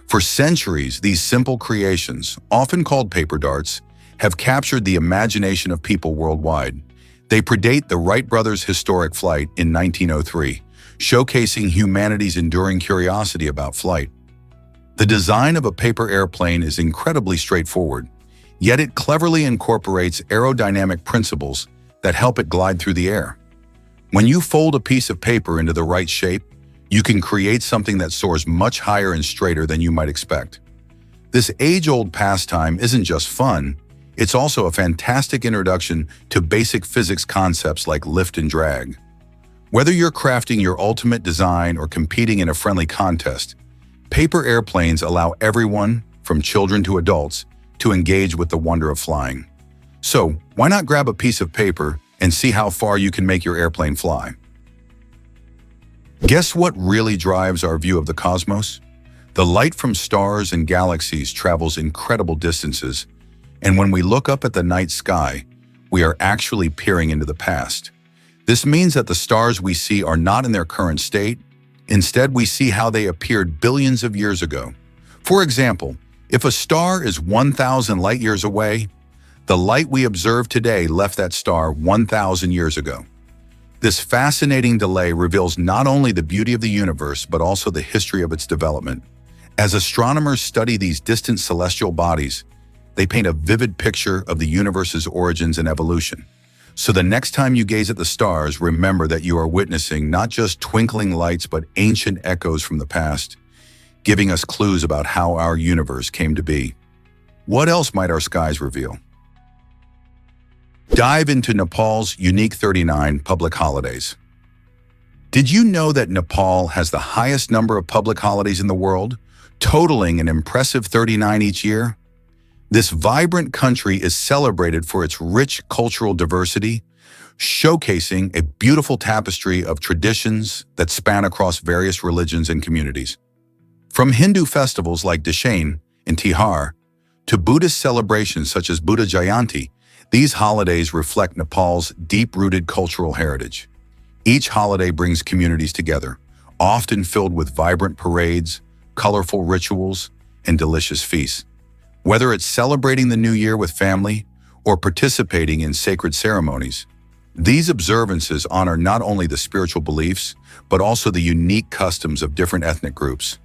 For centuries, these simple creations, often called paper darts, have captured the imagination of people worldwide. They predate the Wright brothers' historic flight in 1903, showcasing humanity's enduring curiosity about flight. The design of a paper airplane is incredibly straightforward, yet it cleverly incorporates aerodynamic principles that help it glide through the air. When you fold a piece of paper into the right shape, You can create something that soars much higher and straighter than you might expect. This age-old pastime isn't just fun, it's also a fantastic introduction to basic physics concepts like lift and drag. Whether you're crafting your ultimate design or competing in a friendly contest, paper airplanes allow everyone, from children to adults, to engage with the wonder of flying. So, why not grab a piece of paper and see how far you can make your airplane fly? Guess what really drives our view of the cosmos? The light from stars and galaxies travels incredible distances, and when we look up at the night sky, we are actually peering into the past. This means that the stars we see are not in their current state. Instead, we see how they appeared billions of years ago. For example, if a star is 1,000 light-years away, the light we observe today left that star 1,000 years ago. This fascinating delay reveals not only the beauty of the universe, but also the history of its development. As astronomers study these distant celestial bodies, they paint a vivid picture of the universe's origins and evolution. So the next time you gaze at the stars, remember that you are witnessing not just twinkling lights, but ancient echoes from the past, giving us clues about how our universe came to be. What else might our skies reveal? Dive into Nepal's unique 39 public holidays. Did you know that Nepal has the highest number of public holidays in the world, totaling an impressive 39 each year? This vibrant country is celebrated for its rich cultural diversity, showcasing a beautiful tapestry of traditions that span across various religions and communities. From Hindu festivals like Dashain and Tihar to Buddhist celebrations such as Buddha Jayanti, these holidays reflect Nepal's deep-rooted cultural heritage. Each holiday brings communities together, often filled with vibrant parades, colorful rituals, and delicious feasts. Whether it's celebrating the new year with family or participating in sacred ceremonies, these observances honor not only the spiritual beliefs, but also the unique customs of different ethnic groups.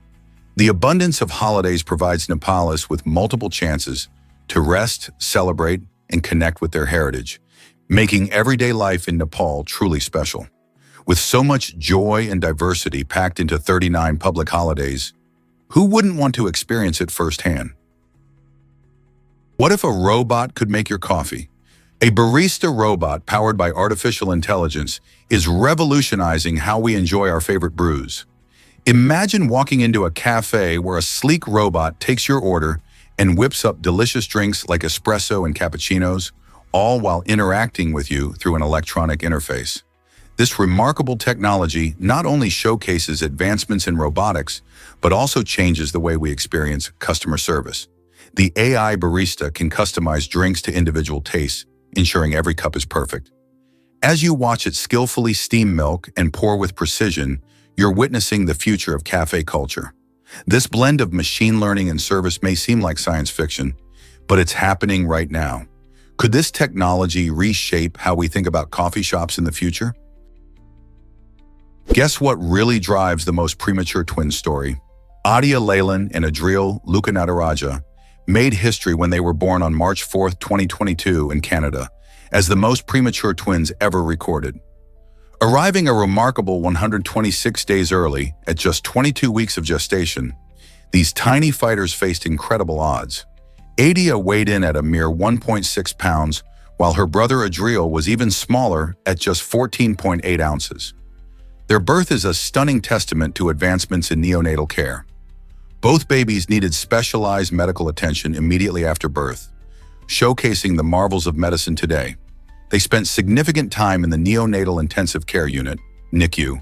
The abundance of holidays provides Nepalis with multiple chances to rest, celebrate, and connect with their heritage, making everyday life in Nepal truly special. With so much joy and diversity packed into 39 public holidays, who wouldn't want to experience it firsthand? What if a robot could make your coffee? A barista robot powered by artificial intelligence is revolutionizing how we enjoy our favorite brews. Imagine walking into a cafe where a sleek robot takes your order and whips up delicious drinks like espresso and cappuccinos, all while interacting with you through an electronic interface. This remarkable technology not only showcases advancements in robotics, but also changes the way we experience customer service. The AI barista can customize drinks to individual tastes, ensuring every cup is perfect. As you watch it skillfully steam milk and pour with precision, you're witnessing the future of cafe culture. This blend of machine learning and service may seem like science fiction, but it's happening right now. Could this technology reshape how we think about coffee shops in the future? Guess what really drives the most premature twin story? Adia Leyland and Adriel Lukanataraja made history when they were born on March 4, 2022 in Canada, as the most premature twins ever recorded. Arriving a remarkable 126 days early, at just 22 weeks of gestation, these tiny fighters faced incredible odds. Adia weighed in at a mere 1.6 pounds, while her brother Adriel was even smaller at just 14.8 ounces. Their birth is a stunning testament to advancements in neonatal care. Both babies needed specialized medical attention immediately after birth, showcasing the marvels of medicine today. They spent significant time in the Neonatal Intensive Care Unit, NICU,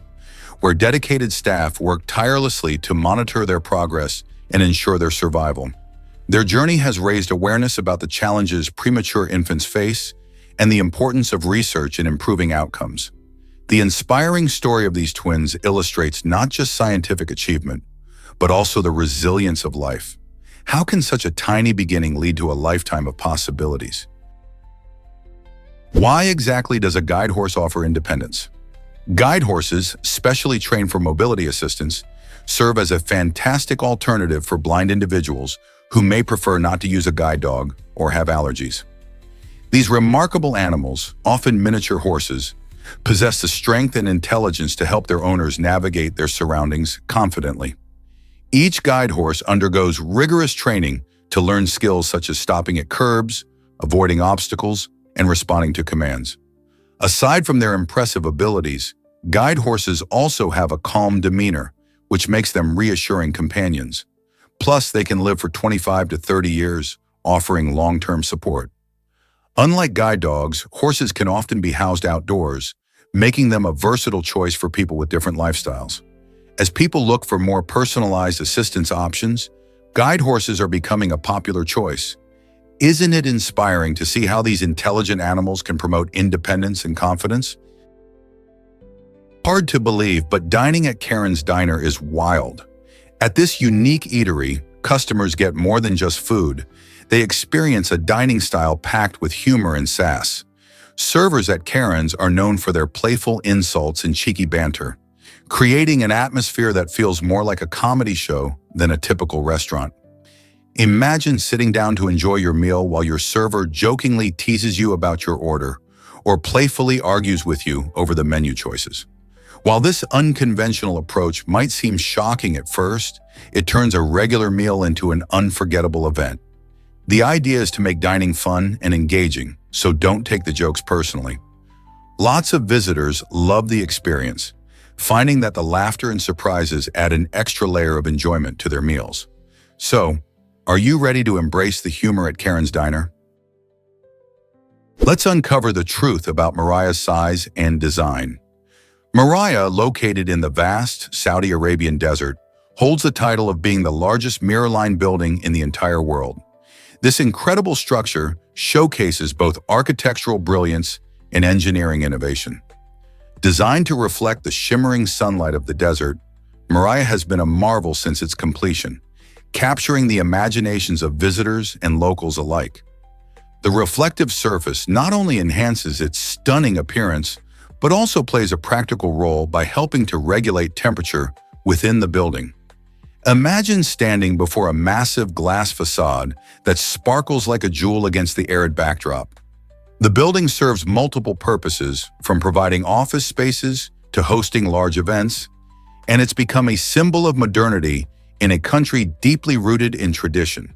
where dedicated staff worked tirelessly to monitor their progress and ensure their survival. Their journey has raised awareness about the challenges premature infants face and the importance of research in improving outcomes. The inspiring story of these twins illustrates not just scientific achievement, but also the resilience of life. How can such a tiny beginning lead to a lifetime of possibilities? Why exactly does a guide horse offer independence? Guide horses, specially trained for mobility assistance, serve as a fantastic alternative for blind individuals who may prefer not to use a guide dog or have allergies. These remarkable animals, often miniature horses, possess the strength and intelligence to help their owners navigate their surroundings confidently. Each guide horse undergoes rigorous training to learn skills such as stopping at curbs, avoiding obstacles, and responding to commands. Aside from their impressive abilities, guide horses also have a calm demeanor, which makes them reassuring companions. Plus, they can live for 25 to 30 years, offering long-term support. Unlike guide dogs, horses can often be housed outdoors, making them a versatile choice for people with different lifestyles. As people look for more personalized assistance options, guide horses are becoming a popular choice. Isn't it inspiring to see how these intelligent animals can promote independence and confidence? Hard to believe, but dining at Karen's Diner is wild. At this unique eatery, customers get more than just food. They experience a dining style packed with humor and sass. Servers at Karen's are known for their playful insults and cheeky banter, creating an atmosphere that feels more like a comedy show than a typical restaurant. Imagine sitting down to enjoy your meal while your server jokingly teases you about your order or playfully argues with you over the menu choices. While this unconventional approach might seem shocking at first, it turns a regular meal into an unforgettable event. The idea is to make dining fun and engaging, so don't take the jokes personally. Lots of visitors love the experience, finding that the laughter and surprises add an extra layer of enjoyment to their meals. So, are you ready to embrace the humor at Karen's Diner? Let's uncover the truth about Moriah's size and design. Moriah, located in the vast Saudi Arabian desert, holds the title of being the largest mirror-lined building in the entire world. This incredible structure showcases both architectural brilliance and engineering innovation. Designed to reflect the shimmering sunlight of the desert, Moriah has been a marvel since its completion, capturing the imaginations of visitors and locals alike. The reflective surface not only enhances its stunning appearance, but also plays a practical role by helping to regulate temperature within the building. Imagine standing before a massive glass facade that sparkles like a jewel against the arid backdrop. The building serves multiple purposes, from providing office spaces to hosting large events, and it's become a symbol of modernity in a country deeply rooted in tradition.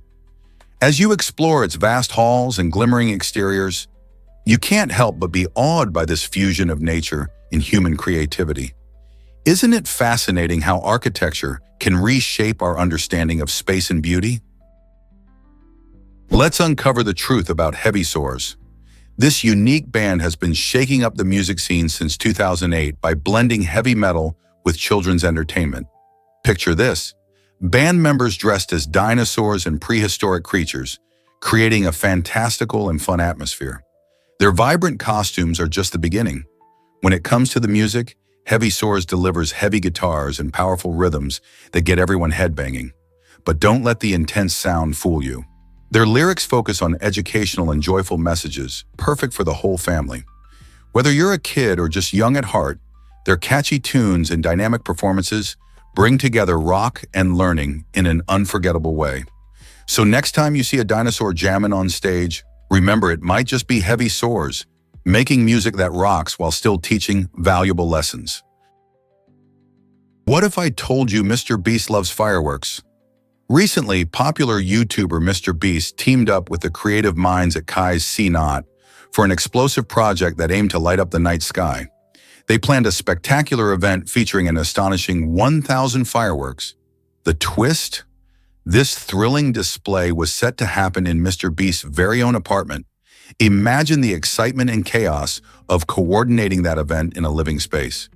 As you explore its vast halls and glimmering exteriors, you can't help but be awed by this fusion of nature and human creativity. Isn't it fascinating how architecture can reshape our understanding of space and beauty? Let's uncover the truth about heavy soars. This unique band has been shaking up the music scene since 2008 by blending heavy metal with children's entertainment. Picture this: band members dressed as dinosaurs and prehistoric creatures, creating a fantastical and fun atmosphere. Their vibrant costumes are just the beginning. When it comes to the music, Heavy Soars delivers heavy guitars and powerful rhythms that get everyone headbanging. But don't let the intense sound fool you. Their lyrics focus on educational and joyful messages, perfect for the whole family. Whether you're a kid or just young at heart, their catchy tunes and dynamic performances bring together rock and learning in an unforgettable way. So next time you see a dinosaur jamming on stage, remember it might just be Heavy Soars, making music that rocks while still teaching valuable lessons. What if I told you Mr. Beast loves fireworks? Recently, popular YouTuber Mr. Beast teamed up with the creative minds at Kai's C-Not for an explosive project that aimed to light up the night sky. They planned a spectacular event featuring an astonishing 1,000 fireworks. The twist? This thrilling display was set to happen in Mr. Beast's very own apartment. Imagine the excitement and chaos of coordinating that event in a living space.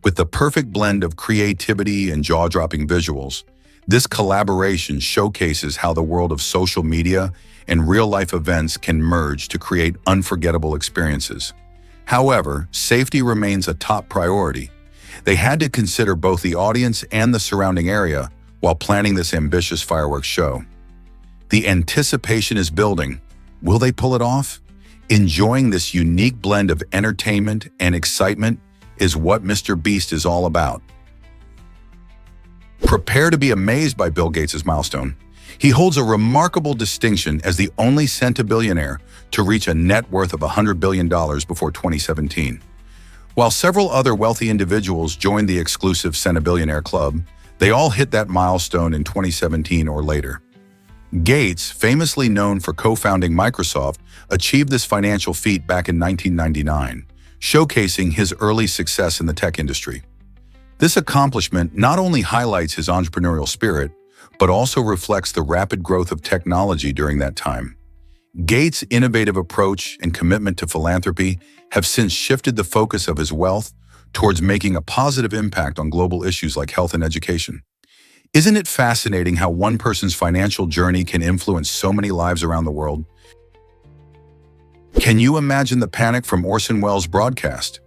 With the perfect blend of creativity and jaw-dropping visuals, this collaboration showcases how the world of social media and real-life events can merge to create unforgettable experiences. However, safety remains a top priority. They had to consider both the audience and the surrounding area while planning this ambitious fireworks show. The anticipation is building. Will they pull it off? Enjoying this unique blend of entertainment and excitement is what Mr. Beast is all about. Prepare to be amazed by Bill Gates' milestone. He holds a remarkable distinction as the only centibillionaire to reach a net worth of $100 billion before 2017. While several other wealthy individuals joined the exclusive Centibillionaire Club, they all hit that milestone in 2017 or later. Gates, famously known for co-founding Microsoft, achieved this financial feat back in 1999, showcasing his early success in the tech industry. This accomplishment not only highlights his entrepreneurial spirit, but also reflects the rapid growth of technology during that time. Gates' innovative approach and commitment to philanthropy have since shifted the focus of his wealth towards making a positive impact on global issues like health and education. Isn't it fascinating how one person's financial journey can influence so many lives around the world? Can you imagine the panic from Orson Welles' broadcast?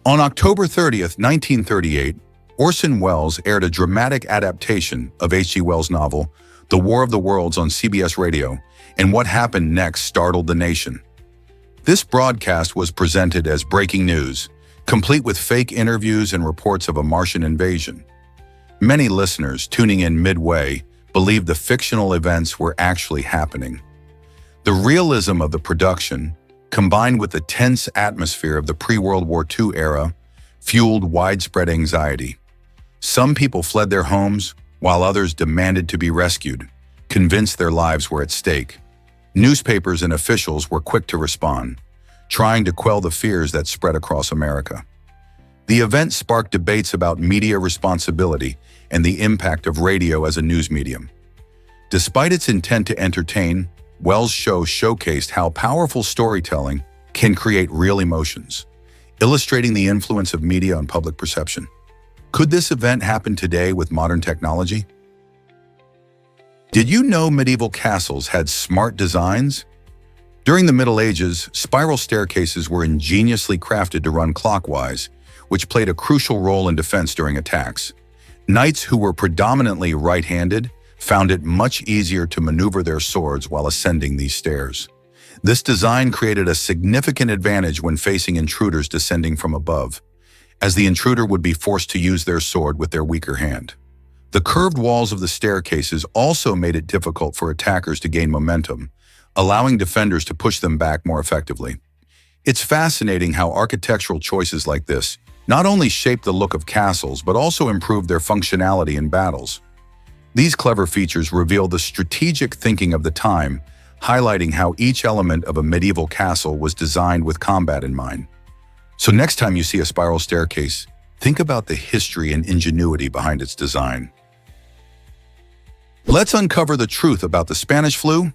On October 30th, 1938, Orson Welles aired a dramatic adaptation of H.G. Wells' novel, The War of the Worlds, on CBS Radio, and what happened next startled the nation. This broadcast was presented as breaking news, complete with fake interviews and reports of a Martian invasion. Many listeners tuning in midway believed the fictional events were actually happening. The realism of the production, combined with the tense atmosphere of the pre-World War II era, fueled widespread anxiety. Some people fled their homes, while others demanded to be rescued, convinced their lives were at stake. Newspapers and officials were quick to respond, trying to quell the fears that spread across America. The event sparked debates about media responsibility and the impact of radio as a news medium. Despite its intent to entertain, Wells' show showcased how powerful storytelling can create real emotions, illustrating the influence of media on public perception. Could this event happen today with modern technology? Did you know medieval castles had smart designs? During the Middle Ages, spiral staircases were ingeniously crafted to run clockwise, which played a crucial role in defense during attacks. Knights who were predominantly right-handed found it much easier to maneuver their swords while ascending these stairs. This design created a significant advantage when facing intruders descending from above, as the intruder would be forced to use their sword with their weaker hand. The curved walls of the staircases also made it difficult for attackers to gain momentum, allowing defenders to push them back more effectively. It's fascinating how architectural choices like this not only shaped the look of castles but also improved their functionality in battles. These clever features reveal the strategic thinking of the time, highlighting how each element of a medieval castle was designed with combat in mind. So next time you see a spiral staircase, think about the history and ingenuity behind its design. Let's uncover the truth about the Spanish flu.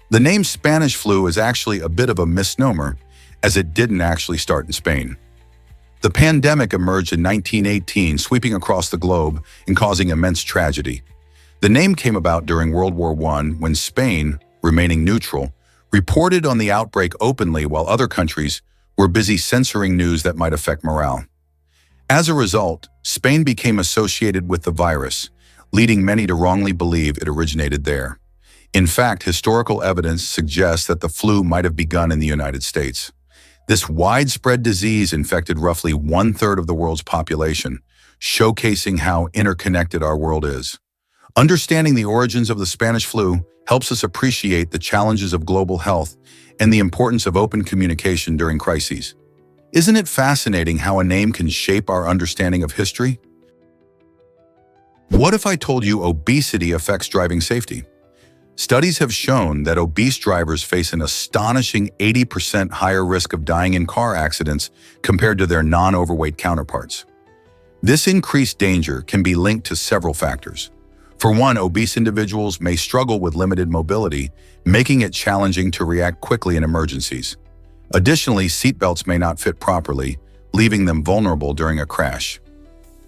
The name Spanish flu is actually a bit of a misnomer, as it didn't actually start in Spain. The pandemic emerged in 1918, sweeping across the globe and causing immense tragedy. The name came about during World War I when Spain, remaining neutral, reported on the outbreak openly while other countries were busy censoring news that might affect morale. As a result, Spain became associated with the virus, leading many to wrongly believe it originated there. In fact, historical evidence suggests that the flu might have begun in the United States. This widespread disease infected roughly 1/3 of the world's population, showcasing how interconnected our world is. Understanding the origins of the Spanish flu helps us appreciate the challenges of global health and the importance of open communication during crises. Isn't it fascinating how a name can shape our understanding of history? What if I told you obesity affects driving safety? Studies have shown that obese drivers face an astonishing 80% higher risk of dying in car accidents compared to their non-overweight counterparts. This increased danger can be linked to several factors. For one, obese individuals may struggle with limited mobility, making it challenging to react quickly in emergencies. Additionally, seatbelts may not fit properly, leaving them vulnerable during a crash.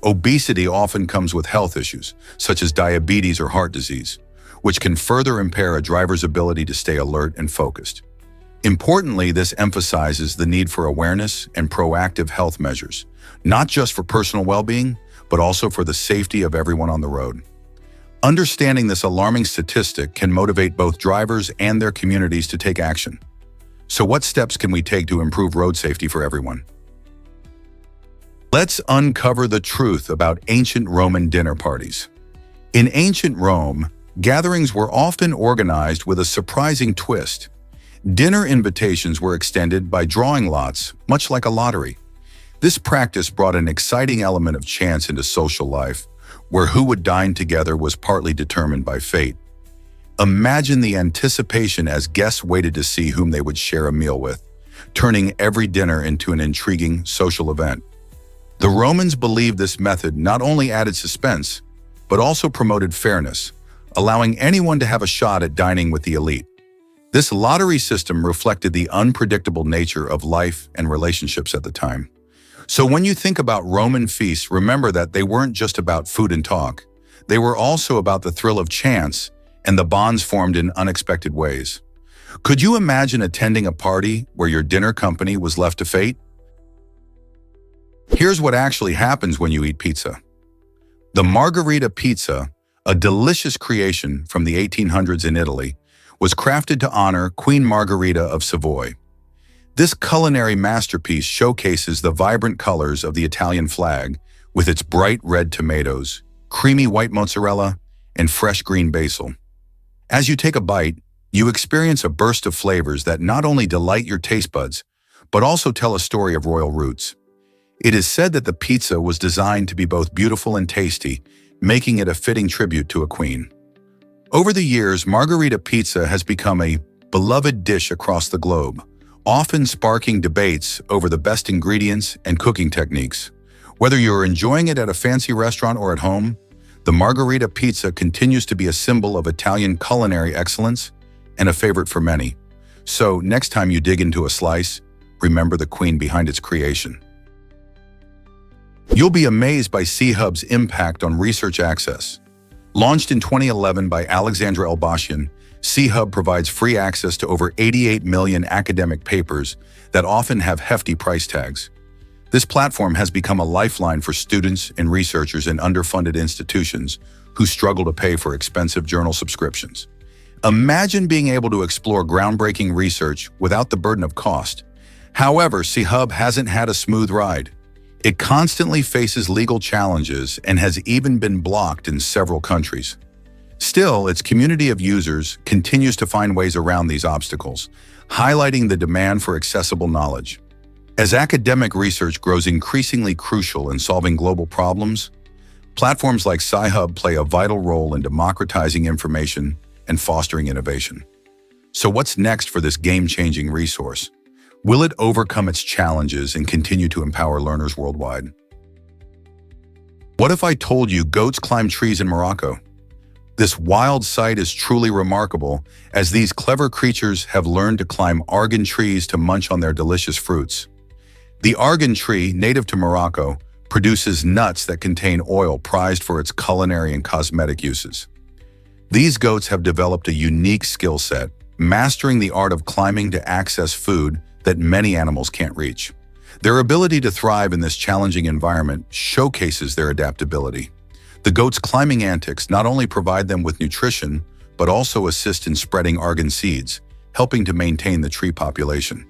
Obesity often comes with health issues, such as diabetes or heart disease, which can further impair a driver's ability to stay alert and focused. Importantly, this emphasizes the need for awareness and proactive health measures, not just for personal well-being, but also for the safety of everyone on the road. Understanding this alarming statistic can motivate both drivers and their communities to take action. So what steps can we take to improve road safety for everyone? Let's uncover the truth about ancient Roman dinner parties. In ancient Rome, gatherings were often organized with a surprising twist. Dinner invitations were extended by drawing lots, much like a lottery. This practice brought an exciting element of chance into social life, where who would dine together was partly determined by fate. Imagine the anticipation as guests waited to see whom they would share a meal with, turning every dinner into an intriguing social event. The Romans believed this method not only added suspense, but also promoted fairness, allowing anyone to have a shot at dining with the elite. This lottery system reflected the unpredictable nature of life and relationships at the time. So when you think about Roman feasts, remember that they weren't just about food and talk. They were also about the thrill of chance and the bonds formed in unexpected ways. Could you imagine attending a party where your dinner company was left to fate? Here's what actually happens when you eat pizza. The margherita pizza, a delicious creation from the 1800s in Italy, was crafted to honor Queen Margherita of Savoy. This culinary masterpiece showcases the vibrant colors of the Italian flag with its bright red tomatoes, creamy white mozzarella, and fresh green basil. As you take a bite, you experience a burst of flavors that not only delight your taste buds, but also tell a story of royal roots. It is said that the pizza was designed to be both beautiful and tasty, making it a fitting tribute to a queen. Over the years, margherita pizza has become a beloved dish across the globe, often sparking debates over the best ingredients and cooking techniques. Whether you're enjoying it at a fancy restaurant or at home, the margherita pizza continues to be a symbol of Italian culinary excellence and a favorite for many. So, next time you dig into a slice, remember the queen behind its creation. You'll be amazed by C-Hub's impact on research access. Launched in 2011 by Alexandra Elbashian, C-Hub provides free access to over 88 million academic papers that often have hefty price tags. This platform has become a lifeline for students and researchers in underfunded institutions who struggle to pay for expensive journal subscriptions. Imagine being able to explore groundbreaking research without the burden of cost. However, C-Hub hasn't had a smooth ride. It constantly faces legal challenges and has even been blocked in several countries. Still, its community of users continues to find ways around these obstacles, highlighting the demand for accessible knowledge. As academic research grows increasingly crucial in solving global problems, platforms like Sci-Hub play a vital role in democratizing information and fostering innovation. So what's next for this game-changing resource? Will it overcome its challenges and continue to empower learners worldwide? What if I told you goats climb trees in Morocco? This wild sight is truly remarkable, as these clever creatures have learned to climb argan trees to munch on their delicious fruits. The argan tree, native to Morocco, produces nuts that contain oil prized for its culinary and cosmetic uses. These goats have developed a unique skill set, mastering the art of climbing to access food that many animals can't reach. Their ability to thrive in this challenging environment showcases their adaptability. The goats' climbing antics not only provide them with nutrition, but also assist in spreading argan seeds, helping to maintain the tree population.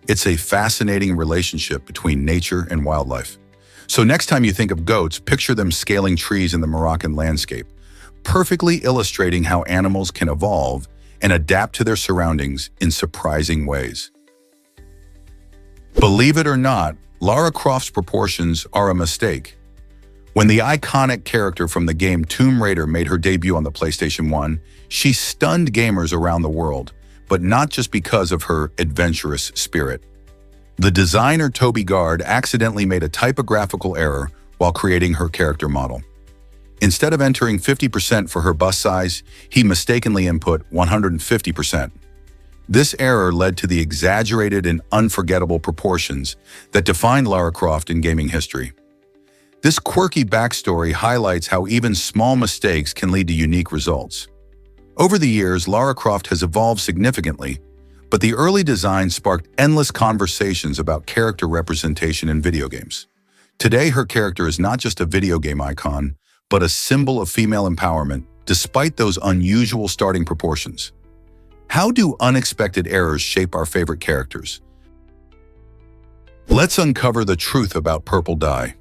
It's a fascinating relationship between nature and wildlife. So next time you think of goats, picture them scaling trees in the Moroccan landscape, perfectly illustrating how animals can evolve and adapt to their surroundings in surprising ways. Believe it or not, Lara Croft's proportions are a mistake. When the iconic character from the game Tomb Raider made her debut on the PlayStation 1, she stunned gamers around the world, but not just because of her adventurous spirit. The designer Toby Gard accidentally made a typographical error while creating her character model. Instead of entering 50% for her bust size, he mistakenly input 150%. This error led to the exaggerated and unforgettable proportions that defined Lara Croft in gaming history. This quirky backstory highlights how even small mistakes can lead to unique results. Over the years, Lara Croft has evolved significantly, but the early design sparked endless conversations about character representation in video games. Today, her character is not just a video game icon, but a symbol of female empowerment, despite those unusual starting proportions. How do unexpected errors shape our favorite characters? Let's uncover the truth about purple dye.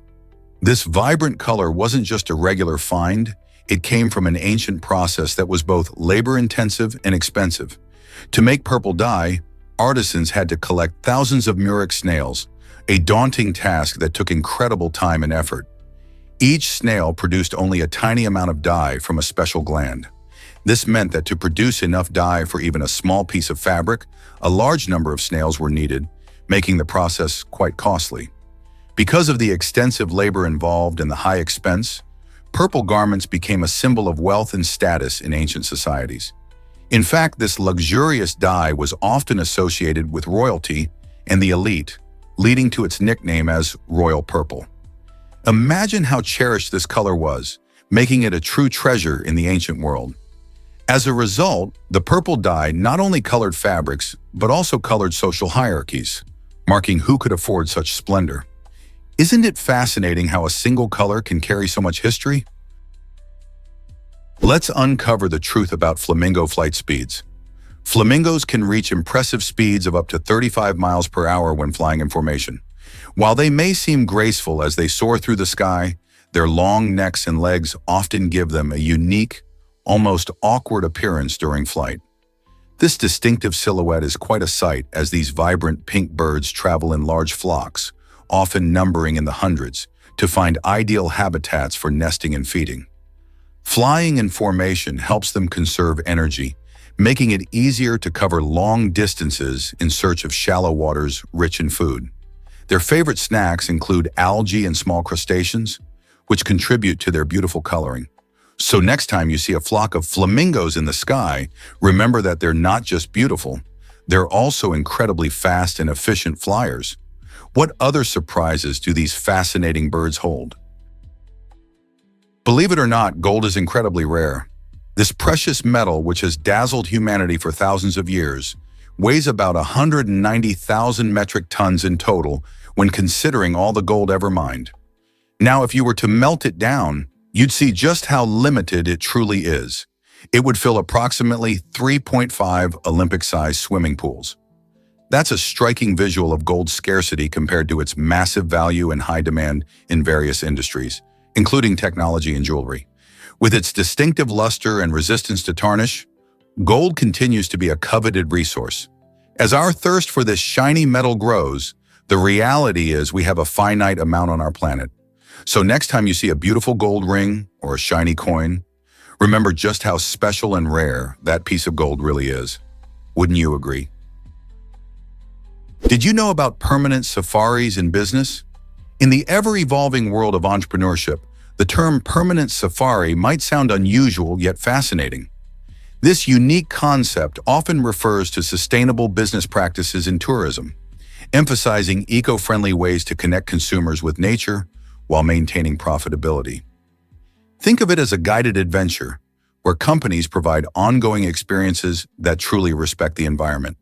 This vibrant color wasn't just a regular find, it came from an ancient process that was both labor-intensive and expensive. To make purple dye, artisans had to collect thousands of murex snails, a daunting task that took incredible time and effort. Each snail produced only a tiny amount of dye from a special gland. This meant that to produce enough dye for even a small piece of fabric, a large number of snails were needed, making the process quite costly. Because of the extensive labor involved and the high expense, purple garments became a symbol of wealth and status in ancient societies. In fact, this luxurious dye was often associated with royalty and the elite, leading to its nickname as royal purple. Imagine how cherished this color was, making it a true treasure in the ancient world. As a result, the purple dye not only colored fabrics, but also colored social hierarchies, marking who could afford such splendor. Isn't it fascinating how a single color can carry so much history? Let's uncover the truth about flamingo flight speeds. Flamingos can reach impressive speeds of up to 35 miles per hour when flying in formation. While they may seem graceful as they soar through the sky, their long necks and legs often give them a unique, almost awkward appearance during flight. This distinctive silhouette is quite a sight as these vibrant pink birds travel in large flocks, often numbering in the hundreds, to find ideal habitats for nesting and feeding. Flying in formation helps them conserve energy, making it easier to cover long distances in search of shallow waters rich in food. Their favorite snacks include algae and small crustaceans, which contribute to their beautiful coloring. So next time you see a flock of flamingos in the sky, remember that they're not just beautiful, they're also incredibly fast and efficient flyers. What other surprises do these fascinating birds hold? Believe it or not, gold is incredibly rare. This precious metal, which has dazzled humanity for thousands of years, weighs about 190,000 metric tons in total when considering all the gold ever mined. Now, if you were to melt it down, you'd see just how limited it truly is. It would fill approximately 3.5 Olympic-sized swimming pools. That's a striking visual of gold's scarcity compared to its massive value and high demand in various industries, including technology and jewelry. With its distinctive luster and resistance to tarnish, gold continues to be a coveted resource. As our thirst for this shiny metal grows, the reality is we have a finite amount on our planet. So next time you see a beautiful gold ring or a shiny coin, remember just how special and rare that piece of gold really is. Wouldn't you agree? Did you know about permanent safaris in business? In the ever-evolving world of entrepreneurship, the term permanent safari might sound unusual yet fascinating. This unique concept often refers to sustainable business practices in tourism, emphasizing eco-friendly ways to connect consumers with nature while maintaining profitability. Think of it as a guided adventure, where companies provide ongoing experiences that truly respect the environment.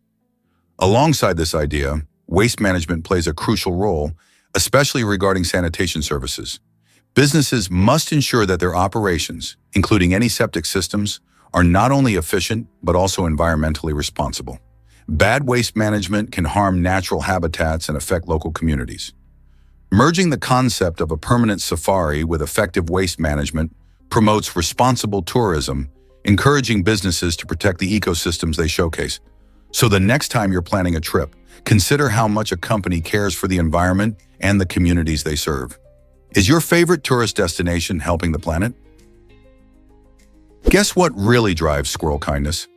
Alongside this idea, waste management plays a crucial role, especially regarding sanitation services. Businesses must ensure that their operations, including any septic systems, are not only efficient, but also environmentally responsible. Bad waste management can harm natural habitats and affect local communities. Merging the concept of a permanent safari with effective waste management promotes responsible tourism, encouraging businesses to protect the ecosystems they showcase. So the next time you're planning a trip, consider how much a company cares for the environment and the communities they serve. Is your favorite tourist destination helping the planet? Guess what really drives squirrel kindness?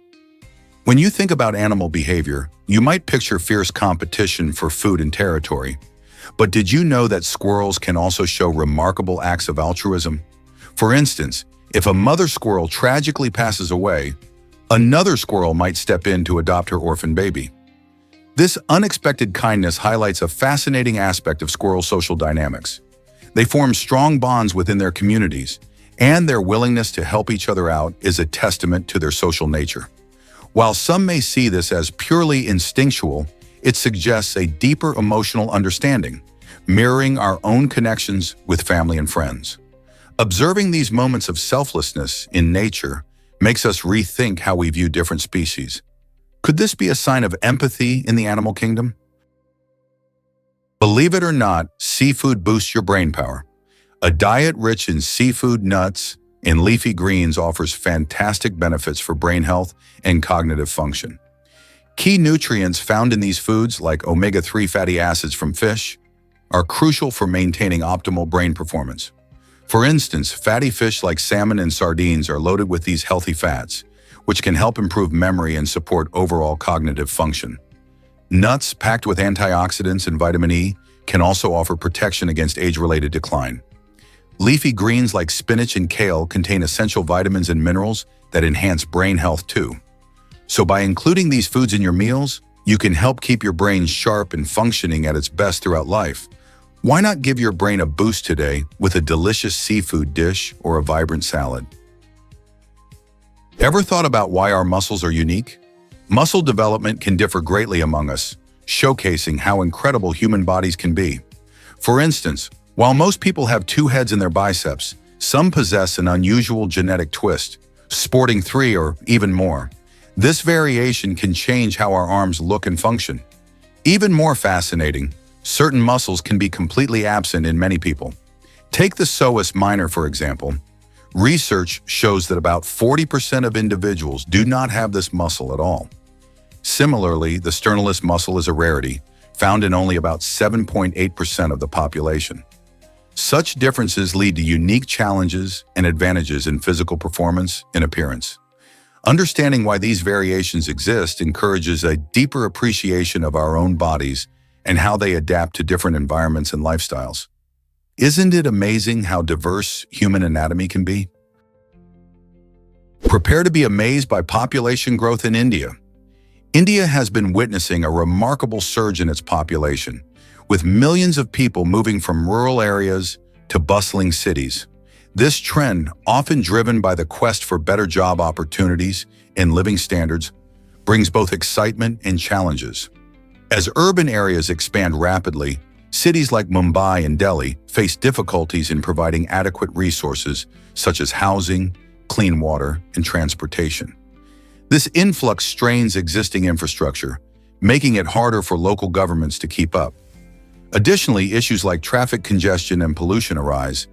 When you think about animal behavior, you might picture fierce competition for food and territory. But did you know that squirrels can also show remarkable acts of altruism? For instance, if a mother squirrel tragically passes away, another squirrel might step in to adopt her orphan baby. This unexpected kindness highlights a fascinating aspect of squirrel social dynamics. They form strong bonds within their communities, and their willingness to help each other out is a testament to their social nature. While some may see this as purely instinctual, it suggests a deeper emotional understanding, mirroring our own connections with family and friends. Observing these moments of selflessness in nature makes us rethink how we view different species. Could this be a sign of empathy in the animal kingdom? Believe it or not, seafood boosts your brain power. A diet rich in seafood, nuts, and leafy greens offers fantastic benefits for brain health and cognitive function. Key nutrients found in these foods, like omega-3 fatty acids from fish, are crucial for maintaining optimal brain performance. For instance, fatty fish like salmon and sardines are loaded with these healthy fats, which can help improve memory and support overall cognitive function. Nuts, packed with antioxidants and vitamin E, can also offer protection against age-related decline. Leafy greens like spinach and kale contain essential vitamins and minerals that enhance brain health too. So by including these foods in your meals, you can help keep your brain sharp and functioning at its best throughout life. Why not give your brain a boost today with a delicious seafood dish or a vibrant salad? Ever thought about why our muscles are unique? Muscle development can differ greatly among us, showcasing how incredible human bodies can be. For instance, while most people have 2 heads in their biceps, some possess an unusual genetic twist, sporting 3 or even more. This variation can change how our arms look and function. Even more fascinating, certain muscles can be completely absent in many people. Take the psoas minor, for example. Research shows that about 40% of individuals do not have this muscle at all. Similarly, the sternalis muscle is a rarity, found in only about 7.8% of the population. Such differences lead to unique challenges and advantages in physical performance and appearance. Understanding why these variations exist encourages a deeper appreciation of our own bodies and how they adapt to different environments and lifestyles. Isn't it amazing how diverse human anatomy can be? Prepare to be amazed by population growth in India. India has been witnessing a remarkable surge in its population, with millions of people moving from rural areas to bustling cities. This trend, often driven by the quest for better job opportunities and living standards, brings both excitement and challenges. As urban areas expand rapidly, cities like Mumbai and Delhi face difficulties in providing adequate resources such as housing, clean water, and transportation. This influx strains existing infrastructure, making it harder for local governments to keep up. Additionally, issues like traffic congestion and pollution arise,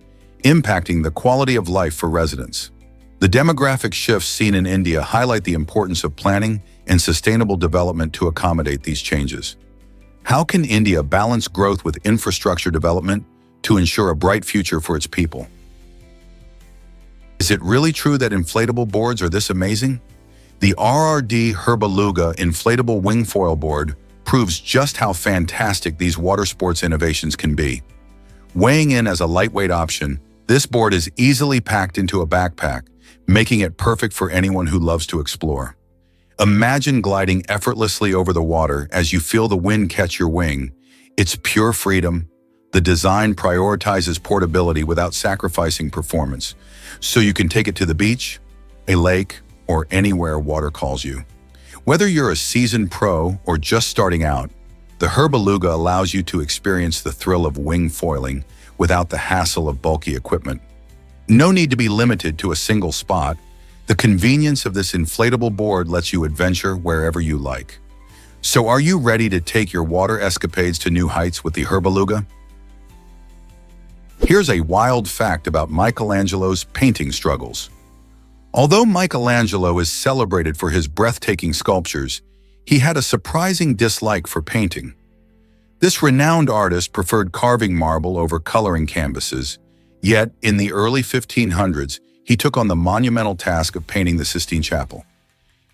impacting the quality of life for residents. The demographic shifts seen in India highlight the importance of planning and sustainable development to accommodate these changes. How can India balance growth with infrastructure development to ensure a bright future for its people? Is it really true that inflatable boards are this amazing? The RRD Herbaluga inflatable wing foil board proves just how fantastic these water sports innovations can be. Weighing in as a lightweight option, this board is easily packed into a backpack, making it perfect for anyone who loves to explore. Imagine gliding effortlessly over the water as you feel the wind catch your wing. It's pure freedom. The design prioritizes portability without sacrificing performance, so you can take it to the beach, a lake, or anywhere water calls you. Whether you're a seasoned pro or just starting out, the Herbaluga allows you to experience the thrill of wing foiling without the hassle of bulky equipment. No need to be limited to a single spot. The convenience of this inflatable board lets you adventure wherever you like. So are you ready to take your water escapades to new heights with the Herbaluga? Here's a wild fact about Michelangelo's painting struggles. Although Michelangelo is celebrated for his breathtaking sculptures, he had a surprising dislike for painting. This renowned artist preferred carving marble over coloring canvases, yet in the early 1500s, he took on the monumental task of painting the Sistine Chapel.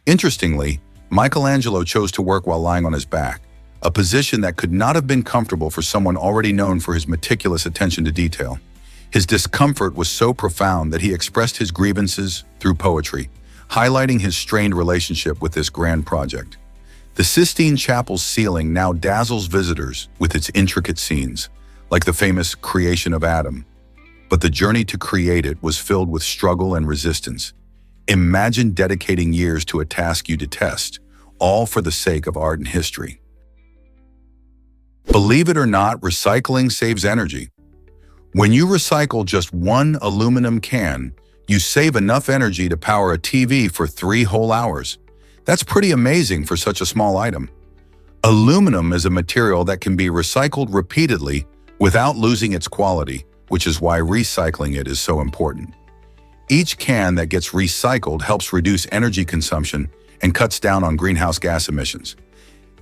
Interestingly, Michelangelo chose to work while lying on his back, a position that could not have been comfortable for someone already known for his meticulous attention to detail. His discomfort was so profound that he expressed his grievances through poetry, highlighting his strained relationship with this grand project. The Sistine Chapel's ceiling now dazzles visitors with its intricate scenes, like the famous creation of Adam. But the journey to create it was filled with struggle and resistance. Imagine dedicating years to a task you detest, all for the sake of art and history. Believe it or not, recycling saves energy. When you recycle just one aluminum can, you save enough energy to power a TV for 3 whole hours. That's pretty amazing for such a small item. Aluminum is a material that can be recycled repeatedly without losing its quality, which is why recycling it is so important. Each can that gets recycled helps reduce energy consumption and cuts down on greenhouse gas emissions.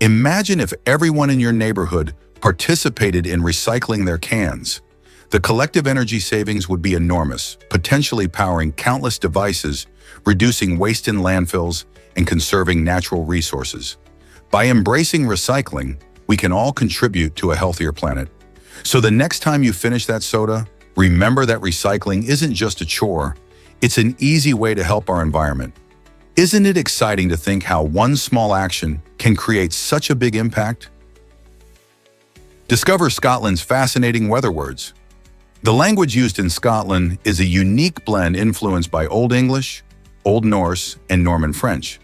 Imagine if everyone in your neighborhood participated in recycling their cans, the collective energy savings would be enormous, potentially powering countless devices, reducing waste in landfills, and conserving natural resources. By embracing recycling, we can all contribute to a healthier planet. So the next time you finish that soda, remember that recycling isn't just a chore, it's an easy way to help our environment. Isn't it exciting to think how one small action can create such a big impact? Discover Scotland's fascinating weather words. The language used in Scotland is a unique blend influenced by Old English, Old Norse, and Norman French.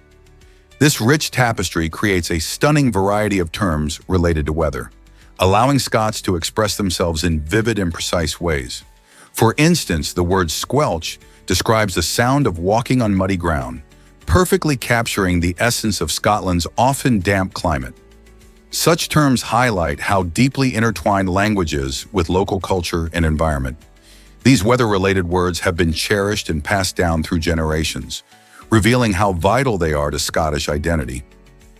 This rich tapestry creates a stunning variety of terms related to weather, allowing Scots to express themselves in vivid and precise ways. For instance, the word squelch describes the sound of walking on muddy ground, perfectly capturing the essence of Scotland's often damp climate. Such terms highlight how deeply intertwined language is with local culture and environment. These weather-related words have been cherished and passed down through generations, revealing how vital they are to Scottish identity.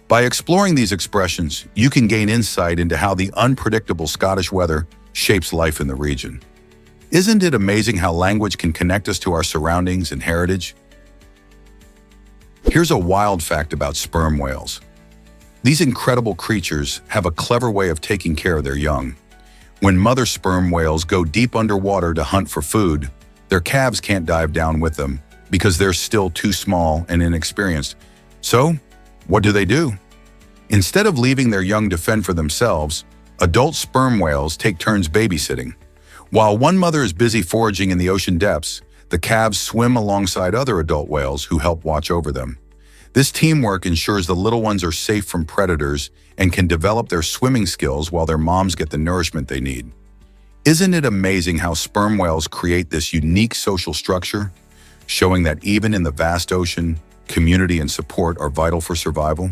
By exploring these expressions, you can gain insight into how the unpredictable Scottish weather shapes life in the region. Isn't it amazing how language can connect us to our surroundings and heritage? Here's a wild fact about sperm whales. These incredible creatures have a clever way of taking care of their young. When mother sperm whales go deep underwater to hunt for food, their calves can't dive down with them because they're still too small and inexperienced. So, what do? Instead of leaving their young to fend for themselves, adult sperm whales take turns babysitting. While one mother is busy foraging in the ocean depths, the calves swim alongside other adult whales who help watch over them. This teamwork ensures the little ones are safe from predators and can develop their swimming skills while their moms get the nourishment they need. Isn't it amazing how sperm whales create this unique social structure, showing that even in the vast ocean, community and support are vital for survival?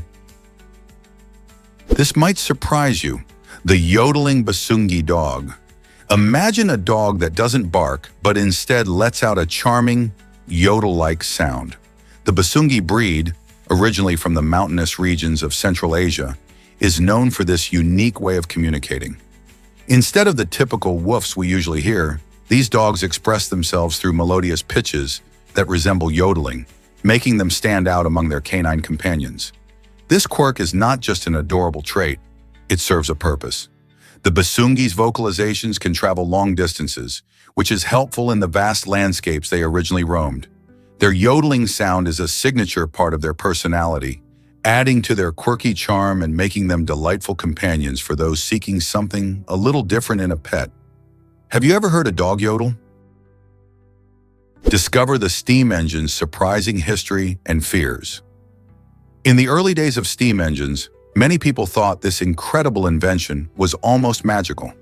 This might surprise you, the yodeling Basungi dog. Imagine a dog that doesn't bark, but instead lets out a charming, yodel-like sound. The Basungi breed, originally from the mountainous regions of Central Asia, is known for this unique way of communicating. Instead of the typical woofs we usually hear, these dogs express themselves through melodious pitches that resemble yodeling, making them stand out among their canine companions. This quirk is not just an adorable trait, it serves a purpose. The Basungi's vocalizations can travel long distances, which is helpful in the vast landscapes they originally roamed. Their yodeling sound is a signature part of their personality, adding to their quirky charm and making them delightful companions for those seeking something a little different in a pet. Have you ever heard a dog yodel? Discover the steam engine's surprising history and fears. In the early days of steam engines, many people thought this incredible invention was almost magical.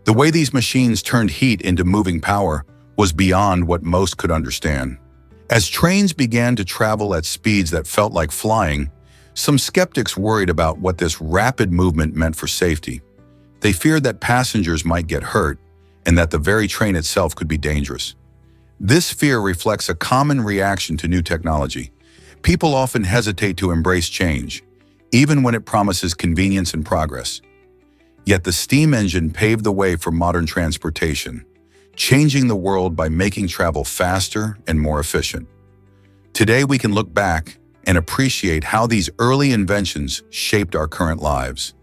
The way these machines turned heat into moving power was beyond what most could understand. As trains began to travel at speeds that felt like flying, some skeptics worried about what this rapid movement meant for safety. They feared that passengers might get hurt and that the very train itself could be dangerous. This fear reflects a common reaction to new technology. People often hesitate to embrace change, even when it promises convenience and progress. Yet the steam engine paved the way for modern transportation, changing the world by making travel faster and more efficient. Today we can look back and appreciate how these early inventions shaped our current lives,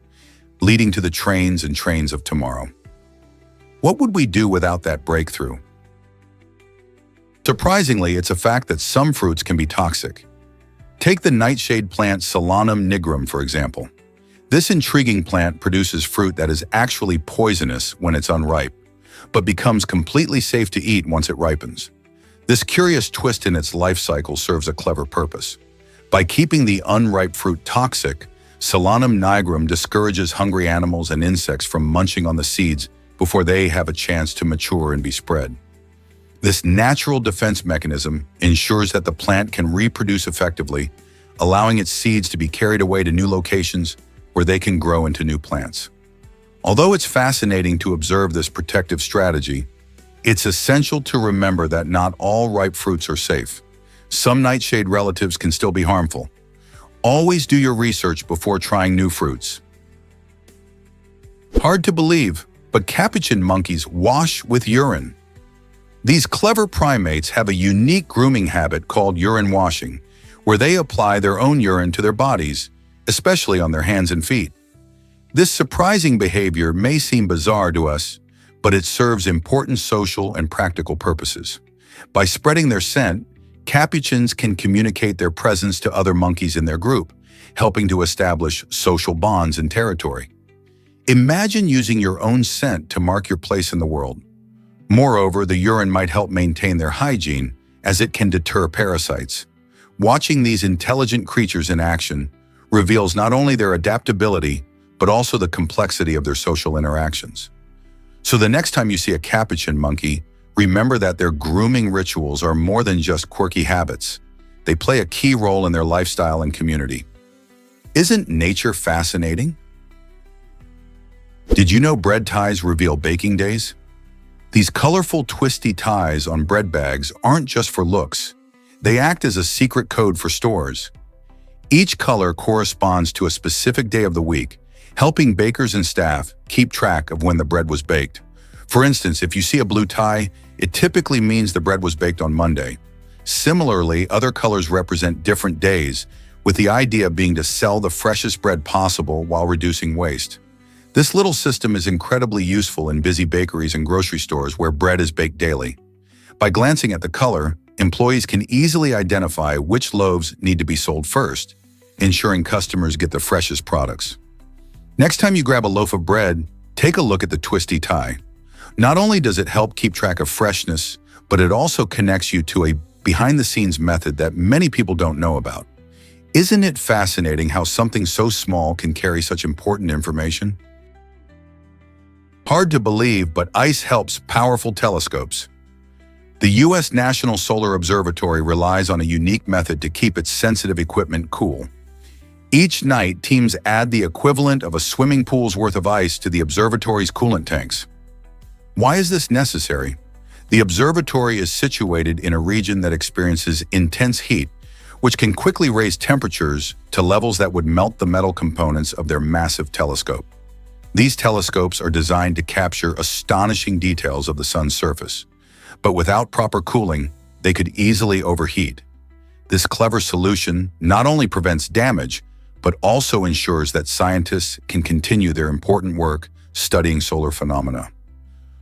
leading to the trains and trains of tomorrow. What would we do without that breakthrough? Surprisingly, it's a fact that some fruits can be toxic. Take the nightshade plant Solanum nigrum, for example. This intriguing plant produces fruit that is actually poisonous when it's unripe, but becomes completely safe to eat once it ripens. This curious twist in its life cycle serves a clever purpose. By keeping the unripe fruit toxic, Solanum nigrum discourages hungry animals and insects from munching on the seeds before they have a chance to mature and be spread. This natural defense mechanism ensures that the plant can reproduce effectively, allowing its seeds to be carried away to new locations where they can grow into new plants. Although it's fascinating to observe this protective strategy, it's essential to remember that not all ripe fruits are safe. Some nightshade relatives can still be harmful. Always do your research before trying new fruits. Hard to believe, but capuchin monkeys wash with urine. These clever primates have a unique grooming habit called urine washing, where they apply their own urine to their bodies, especially on their hands and feet. This surprising behavior may seem bizarre to us, but it serves important social and practical purposes. By spreading their scent, capuchins can communicate their presence to other monkeys in their group, helping to establish social bonds and territory. Imagine using your own scent to mark your place in the world. Moreover, the urine might help maintain their hygiene, as it can deter parasites. Watching these intelligent creatures in action reveals not only their adaptability, but also the complexity of their social interactions. So the next time you see a capuchin monkey, remember that their grooming rituals are more than just quirky habits. They play a key role in their lifestyle and community. Isn't nature fascinating? Did you know bread ties reveal baking days? These colorful, twisty ties on bread bags aren't just for looks. They act as a secret code for stores. Each color corresponds to a specific day of the week, helping bakers and staff keep track of when the bread was baked. For instance, if you see a blue tie, it typically means the bread was baked on Monday. Similarly, other colors represent different days, with the idea being to sell the freshest bread possible while reducing waste. This little system is incredibly useful in busy bakeries and grocery stores where bread is baked daily. By glancing at the color, employees can easily identify which loaves need to be sold first, ensuring customers get the freshest products. Next time you grab a loaf of bread, take a look at the twisty tie. Not only does it help keep track of freshness, but it also connects you to a behind-the-scenes method that many people don't know about. Isn't it fascinating how something so small can carry such important information? Hard to believe, but ice helps powerful telescopes. The U.S. National Solar Observatory relies on a unique method to keep its sensitive equipment cool. Each night, teams add the equivalent of a swimming pool's worth of ice to the observatory's coolant tanks. Why is this necessary? The observatory is situated in a region that experiences intense heat, which can quickly raise temperatures to levels that would melt the metal components of their massive telescope. These telescopes are designed to capture astonishing details of the sun's surface, but without proper cooling, they could easily overheat. This clever solution not only prevents damage, but also ensures that scientists can continue their important work studying solar phenomena.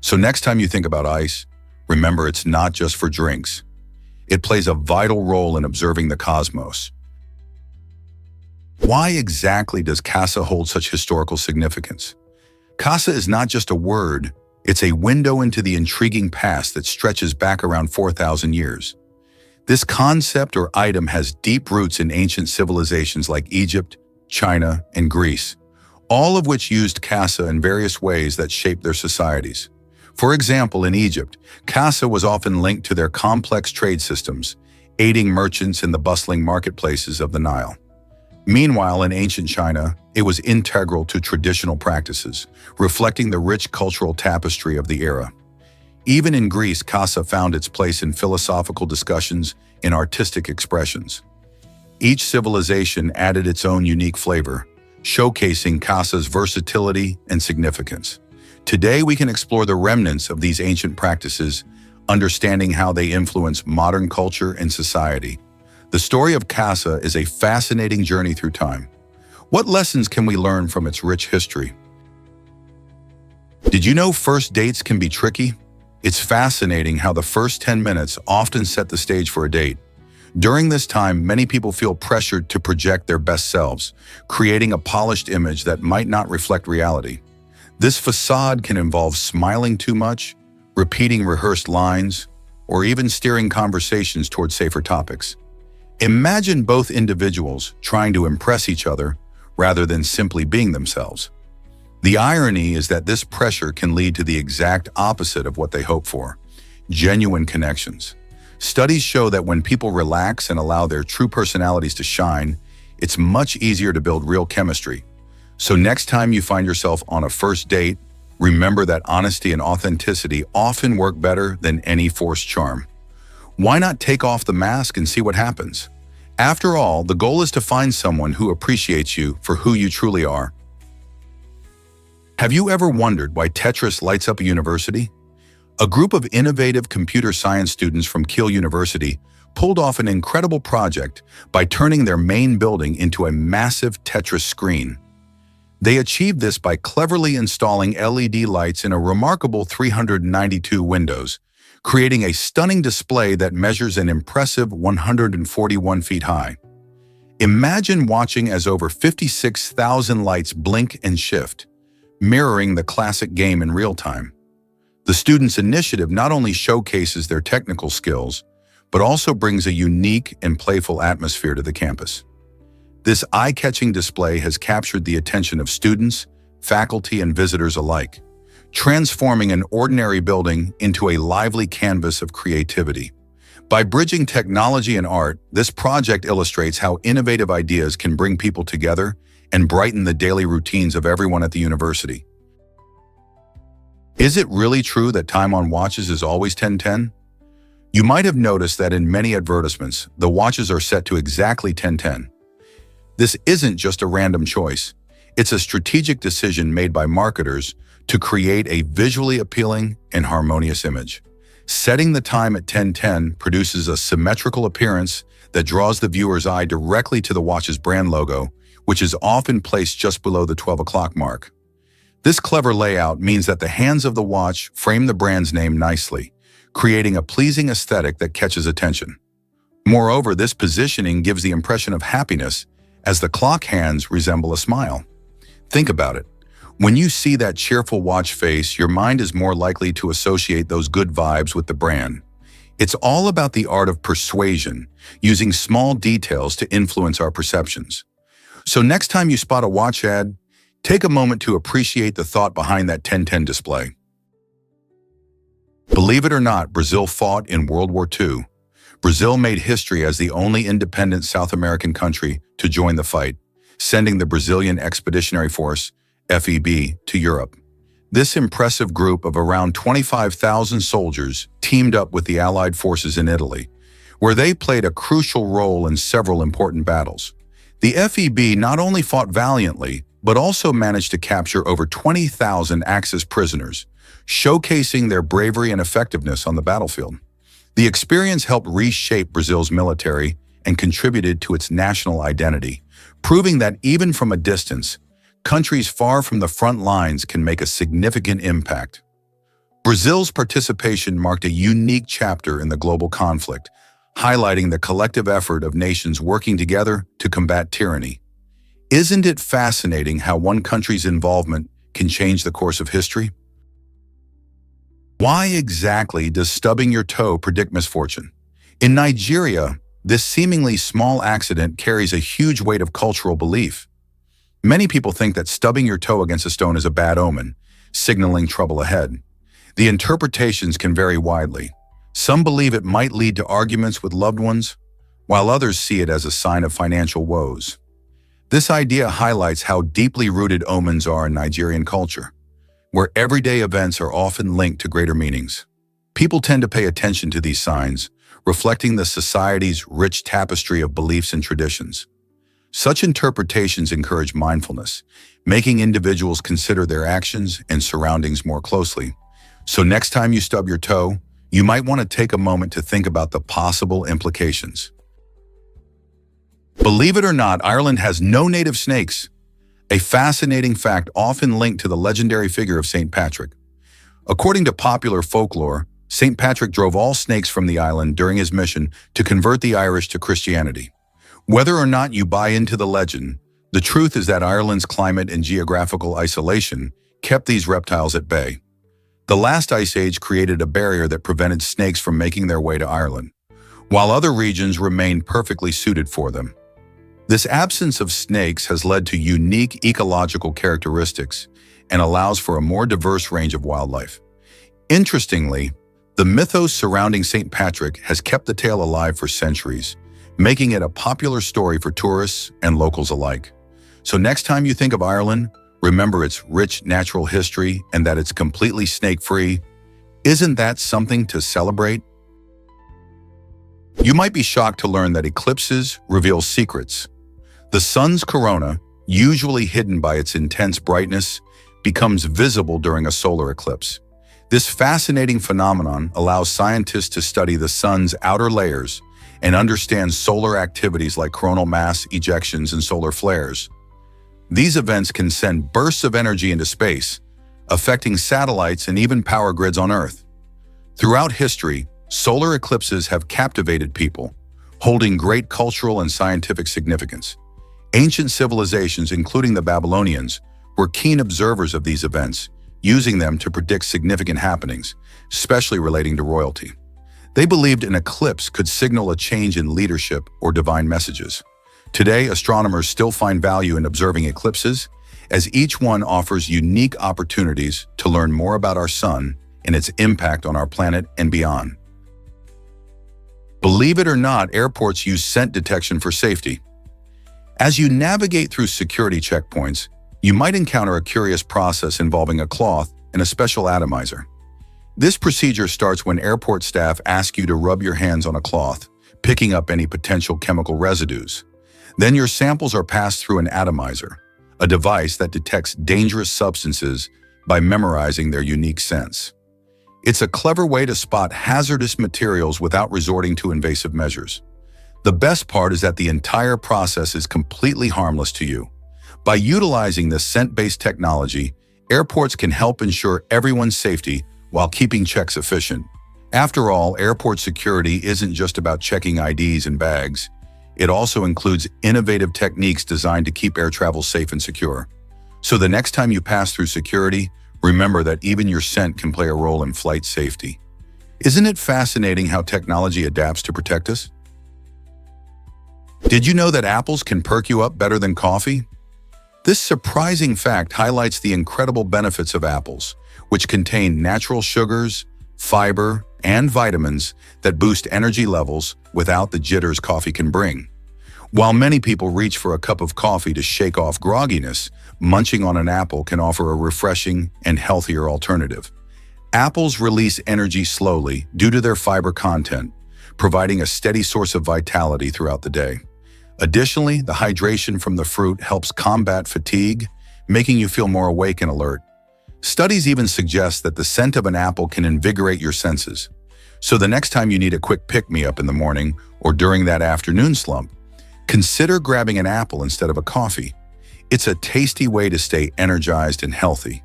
So next time you think about ice, remember it's not just for drinks. It plays a vital role in observing the cosmos. Why exactly does Casa hold such historical significance? Casa is not just a word, it's a window into the intriguing past that stretches back around 4,000 years. This concept or item has deep roots in ancient civilizations like Egypt, China, and Greece, all of which used casa in various ways that shaped their societies. For example, in Egypt, casa was often linked to their complex trade systems, aiding merchants in the bustling marketplaces of the Nile. Meanwhile, in ancient China, it was integral to traditional practices, reflecting the rich cultural tapestry of the era. Even in Greece, casa found its place in philosophical discussions and artistic expressions. Each civilization added its own unique flavor, showcasing casa's versatility and significance. Today, we can explore the remnants of these ancient practices, understanding how they influence modern culture and society. The story of casa is a fascinating journey through time. What lessons can we learn from its rich history? Did you know first dates can be tricky? It's fascinating how the first 10 minutes often set the stage for a date. During this time, many people feel pressured to project their best selves, creating a polished image that might not reflect reality. This facade can involve smiling too much, repeating rehearsed lines, or even steering conversations toward safer topics. Imagine both individuals trying to impress each other rather than simply being themselves. The irony is that this pressure can lead to the exact opposite of what they hope for: genuine connections. Studies show that when people relax and allow their true personalities to shine, it's much easier to build real chemistry. So next time you find yourself on a first date, remember that honesty and authenticity often work better than any forced charm. Why not take off the mask and see what happens? After all, the goal is to find someone who appreciates you for who you truly are. Have you ever wondered why Tetris lights up a university? A group of innovative computer science students from Kiel University pulled off an incredible project by turning their main building into a massive Tetris screen. They achieved this by cleverly installing LED lights in a remarkable 392 windows, creating a stunning display that measures an impressive 141 feet high. Imagine watching as over 56,000 lights blink and shift, mirroring the classic game in real time. The students' initiative not only showcases their technical skills, but also brings a unique and playful atmosphere to the campus. This eye-catching display has captured the attention of students, faculty, and visitors alike, transforming an ordinary building into a lively canvas of creativity. By bridging technology and art, this project illustrates how innovative ideas can bring people together and brighten the daily routines of everyone at the university. Is it really true that time on watches is always 10:10? You might have noticed that in many advertisements, the watches are set to exactly 10:10. This isn't just a random choice. It's a strategic decision made by marketers to create a visually appealing and harmonious image. Setting the time at 10:10 produces a symmetrical appearance that draws the viewer's eye directly to the watch's brand logo, which is often placed just below the 12 o'clock mark. This clever layout means that the hands of the watch frame the brand's name nicely, creating a pleasing aesthetic that catches attention. Moreover, this positioning gives the impression of happiness, as the clock hands resemble a smile. Think about it. When you see that cheerful watch face, your mind is more likely to associate those good vibes with the brand. It's all about the art of persuasion, using small details to influence our perceptions. So next time you spot a watch ad, take a moment to appreciate the thought behind that 10:10 display. Believe it or not, Brazil fought in World War II. Brazil made history as the only independent South American country to join the fight, sending the Brazilian Expeditionary Force, FEB, to Europe. This impressive group of around 25,000 soldiers teamed up with the Allied forces in Italy, where they played a crucial role in several important battles. The FEB not only fought valiantly, but also managed to capture over 20,000 Axis prisoners, showcasing their bravery and effectiveness on the battlefield. The experience helped reshape Brazil's military and contributed to its national identity, proving that even from a distance, countries far from the front lines can make a significant impact. Brazil's participation marked a unique chapter in the global conflict, highlighting the collective effort of nations working together to combat tyranny. Isn't it fascinating how one country's involvement can change the course of history? Why exactly does stubbing your toe predict misfortune? In Nigeria, this seemingly small accident carries a huge weight of cultural belief. Many people think that stubbing your toe against a stone is a bad omen, signaling trouble ahead. The interpretations can vary widely. Some believe it might lead to arguments with loved ones, while others see it as a sign of financial woes. This idea highlights how deeply rooted omens are in Nigerian culture, where everyday events are often linked to greater meanings. People tend to pay attention to these signs, reflecting the society's rich tapestry of beliefs and traditions. Such interpretations encourage mindfulness, making individuals consider their actions and surroundings more closely. So next time you stub your toe, you might want to take a moment to think about the possible implications. Believe it or not, Ireland has no native snakes, a fascinating fact often linked to the legendary figure of St. Patrick. According to popular folklore, St. Patrick drove all snakes from the island during his mission to convert the Irish to Christianity. Whether or not you buy into the legend, the truth is that Ireland's climate and geographical isolation kept these reptiles at bay. The last ice age created a barrier that prevented snakes from making their way to Ireland, while other regions remained perfectly suited for them. This absence of snakes has led to unique ecological characteristics and allows for a more diverse range of wildlife. Interestingly, the mythos surrounding St. Patrick has kept the tale alive for centuries, making it a popular story for tourists and locals alike. So next time you think of Ireland, remember its rich natural history and that it's completely snake-free. Isn't that something to celebrate? You might be shocked to learn that eclipses reveal secrets. The sun's corona, usually hidden by its intense brightness, becomes visible during a solar eclipse. This fascinating phenomenon allows scientists to study the sun's outer layers and understand solar activities like coronal mass ejections and solar flares. These events can send bursts of energy into space, affecting satellites and even power grids on Earth. Throughout history, solar eclipses have captivated people, holding great cultural and scientific significance. Ancient civilizations, including the Babylonians, were keen observers of these events, using them to predict significant happenings, especially relating to royalty. They believed an eclipse could signal a change in leadership or divine messages. Today, astronomers still find value in observing eclipses, as each one offers unique opportunities to learn more about our sun and its impact on our planet and beyond. Believe it or not, airports use scent detection for safety. As you navigate through security checkpoints, you might encounter a curious process involving a cloth and a special atomizer. This procedure starts when airport staff ask you to rub your hands on a cloth, picking up any potential chemical residues. Then your samples are passed through an atomizer, a device that detects dangerous substances by memorizing their unique scents. It's a clever way to spot hazardous materials without resorting to invasive measures. The best part is that the entire process is completely harmless to you. By utilizing this scent-based technology, airports can help ensure everyone's safety while keeping checks efficient. After all, airport security isn't just about checking IDs and bags. It also includes innovative techniques designed to keep air travel safe and secure. So the next time you pass through security, remember that even your scent can play a role in flight safety. Isn't it fascinating how technology adapts to protect us? Did you know that apples can perk you up better than coffee? This surprising fact highlights the incredible benefits of apples, which contain natural sugars, fiber, and vitamins that boost energy levels without the jitters coffee can bring. While many people reach for a cup of coffee to shake off grogginess, munching on an apple can offer a refreshing and healthier alternative. Apples release energy slowly due to their fiber content, providing a steady source of vitality throughout the day. Additionally, the hydration from the fruit helps combat fatigue, making you feel more awake and alert. Studies even suggest that the scent of an apple can invigorate your senses. So the next time you need a quick pick-me-up in the morning or during that afternoon slump, consider grabbing an apple instead of a coffee. It's a tasty way to stay energized and healthy.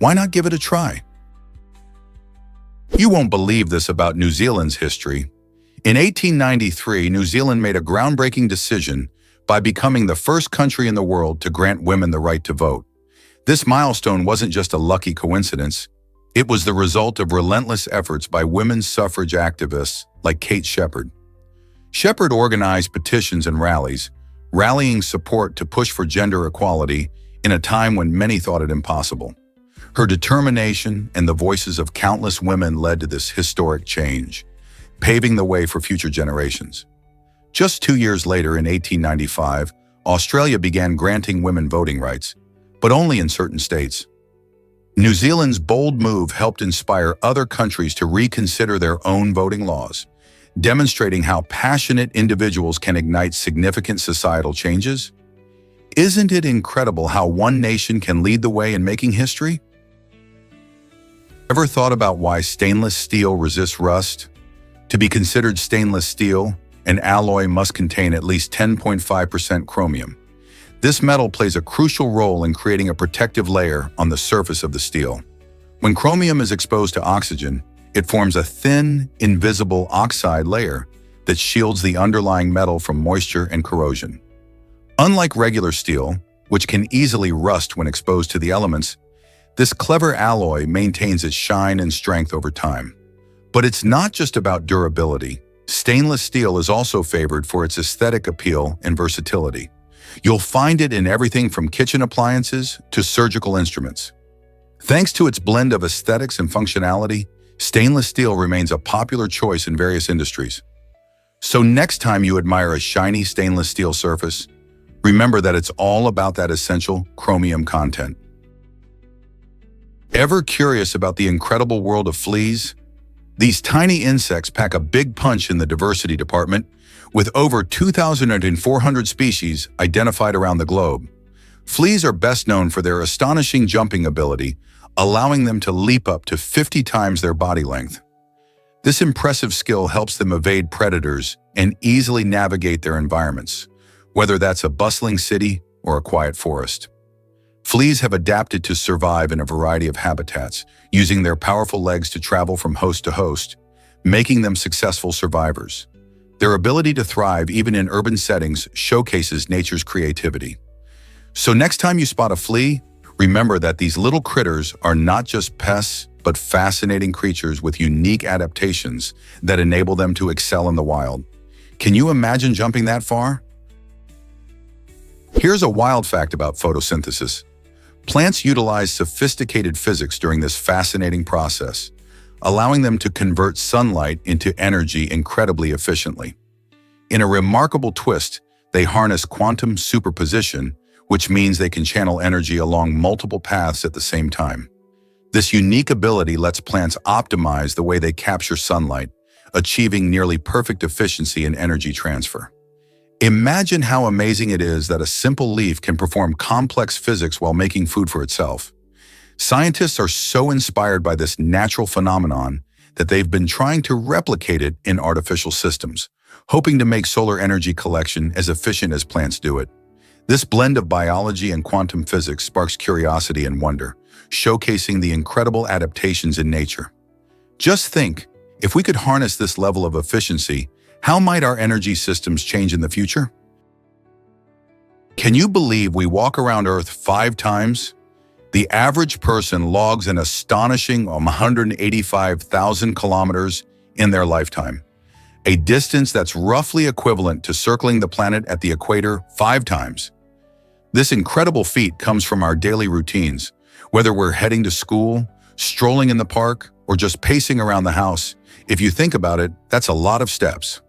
Why not give it a try? You won't believe this about New Zealand's history. In 1893, New Zealand made a groundbreaking decision by becoming the first country in the world to grant women the right to vote. This milestone wasn't just a lucky coincidence. It was the result of relentless efforts by women's suffrage activists like Kate Shepherd. Shepherd organized petitions and rallies, rallying support to push for gender equality in a time when many thought it impossible. Her determination and the voices of countless women led to this historic change, paving the way for future generations. Just 2 years later, in 1895, Australia began granting women voting rights, but only in certain states. New Zealand's bold move helped inspire other countries to reconsider their own voting laws, demonstrating how passionate individuals can ignite significant societal changes. Isn't it incredible how one nation can lead the way in making history? Ever thought about why stainless steel resists rust? To be considered stainless steel, an alloy must contain at least 10.5% chromium. This metal plays a crucial role in creating a protective layer on the surface of the steel. When chromium is exposed to oxygen, it forms a thin, invisible oxide layer that shields the underlying metal from moisture and corrosion. Unlike regular steel, which can easily rust when exposed to the elements, this clever alloy maintains its shine and strength over time. But it's not just about durability. Stainless steel is also favored for its aesthetic appeal and versatility. You'll find it in everything from kitchen appliances to surgical instruments. Thanks to its blend of aesthetics and functionality, stainless steel remains a popular choice in various industries. So next time you admire a shiny stainless steel surface, remember that it's all about that essential chromium content. Ever curious about the incredible world of fleas? These tiny insects pack a big punch in the diversity department, with over 2,400 species identified around the globe. Fleas are best known for their astonishing jumping ability, allowing them to leap up to 50 times their body length. This impressive skill helps them evade predators and easily navigate their environments, whether that's a bustling city or a quiet forest. Fleas have adapted to survive in a variety of habitats, using their powerful legs to travel from host to host, making them successful survivors. Their ability to thrive even in urban settings showcases nature's creativity. So next time you spot a flea, remember that these little critters are not just pests, but fascinating creatures with unique adaptations that enable them to excel in the wild. Can you imagine jumping that far? Here's a wild fact about photosynthesis. Plants utilize sophisticated physics during this fascinating process, allowing them to convert sunlight into energy incredibly efficiently. In a remarkable twist, they harness quantum superposition, which means they can channel energy along multiple paths at the same time. This unique ability lets plants optimize the way they capture sunlight, achieving nearly perfect efficiency in energy transfer. Imagine how amazing it is that a simple leaf can perform complex physics while making food for itself. Scientists are so inspired by this natural phenomenon that they've been trying to replicate it in artificial systems, hoping to make solar energy collection as efficient as plants do it. This blend of biology and quantum physics sparks curiosity and wonder, showcasing the incredible adaptations in nature. Just think, if we could harness this level of efficiency, how might our energy systems change in the future? Can you believe we walk around Earth 5 times? The average person logs an astonishing 185,000 kilometers in their lifetime, a distance that's roughly equivalent to circling the planet at the equator 5 times. This incredible feat comes from our daily routines, whether we're heading to school, strolling in the park, or just pacing around the house. If you think about it, that's a lot of steps.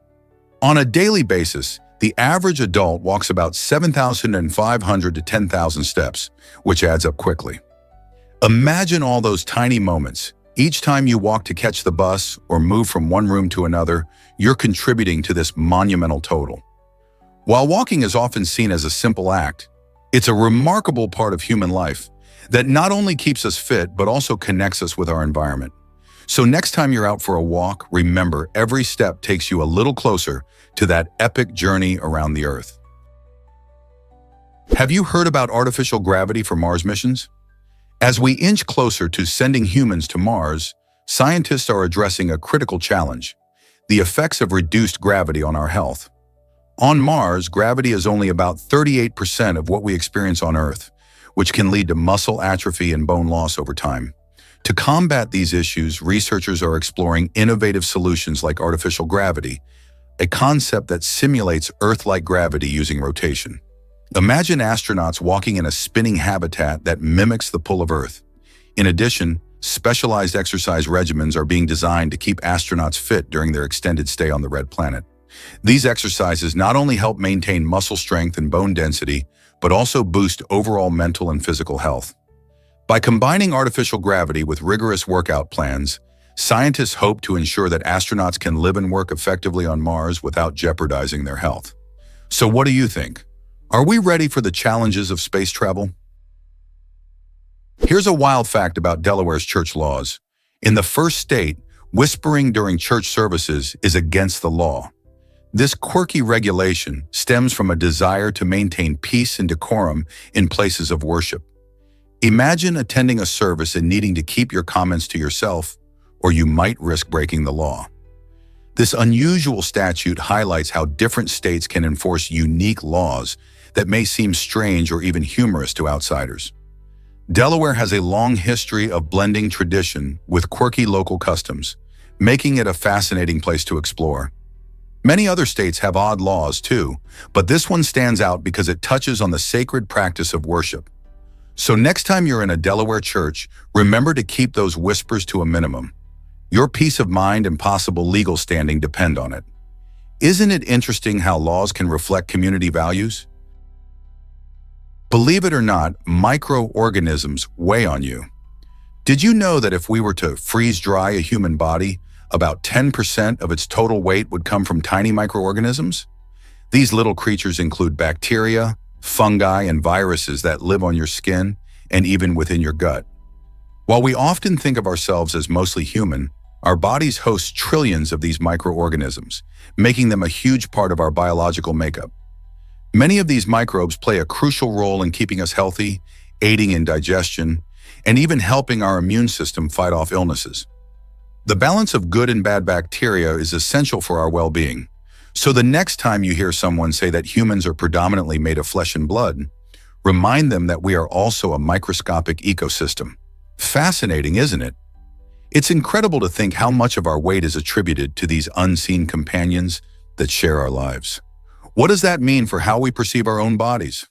On a daily basis, the average adult walks about 7,500 to 10,000 steps, which adds up quickly. Imagine all those tiny moments. Each time you walk to catch the bus or move from one room to another, you're contributing to this monumental total. While walking is often seen as a simple act, it's a remarkable part of human life that not only keeps us fit, but also connects us with our environment. So next time you're out for a walk, remember every step takes you a little closer to that epic journey around the Earth. Have you heard about artificial gravity for Mars missions? As we inch closer to sending humans to Mars, scientists are addressing a critical challenge: the effects of reduced gravity on our health. On Mars, gravity is only about 38% of what we experience on Earth, which can lead to muscle atrophy and bone loss over time. To combat these issues, researchers are exploring innovative solutions like artificial gravity, a concept that simulates Earth-like gravity using rotation. Imagine astronauts walking in a spinning habitat that mimics the pull of Earth. In addition, specialized exercise regimens are being designed to keep astronauts fit during their extended stay on the red planet. These exercises not only help maintain muscle strength and bone density, but also boost overall mental and physical health. By combining artificial gravity with rigorous workout plans, scientists hope to ensure that astronauts can live and work effectively on Mars without jeopardizing their health. So what do you think? Are we ready for the challenges of space travel? Here's a wild fact about Delaware's church laws. In the first state, whispering during church services is against the law. This quirky regulation stems from a desire to maintain peace and decorum in places of worship. Imagine attending a service and needing to keep your comments to yourself, or you might risk breaking the law. This unusual statute highlights how different states can enforce unique laws that may seem strange or even humorous to outsiders. Delaware has a long history of blending tradition with quirky local customs, making it a fascinating place to explore. Many other states have odd laws too, but this one stands out because it touches on the sacred practice of worship. So next time you're in a Delaware church, remember to keep those whispers to a minimum. Your peace of mind and possible legal standing depend on it. Isn't it interesting how laws can reflect community values? Believe it or not, microorganisms weigh on you. Did you know that if we were to freeze dry a human body, about 10% of its total weight would come from tiny microorganisms? These little creatures include bacteria, fungi, and viruses that live on your skin and even within your gut. While we often think of ourselves as mostly human, our bodies host trillions of these microorganisms, making them a huge part of our biological makeup. Many of these microbes play a crucial role in keeping us healthy, aiding in digestion, and even helping our immune system fight off illnesses. The balance of good and bad bacteria is essential for our well-being. So the next time you hear someone say that humans are predominantly made of flesh and blood, remind them that we are also a microscopic ecosystem. Fascinating, isn't it? It's incredible to think how much of our weight is attributed to these unseen companions that share our lives. What does that mean for how we perceive our own bodies?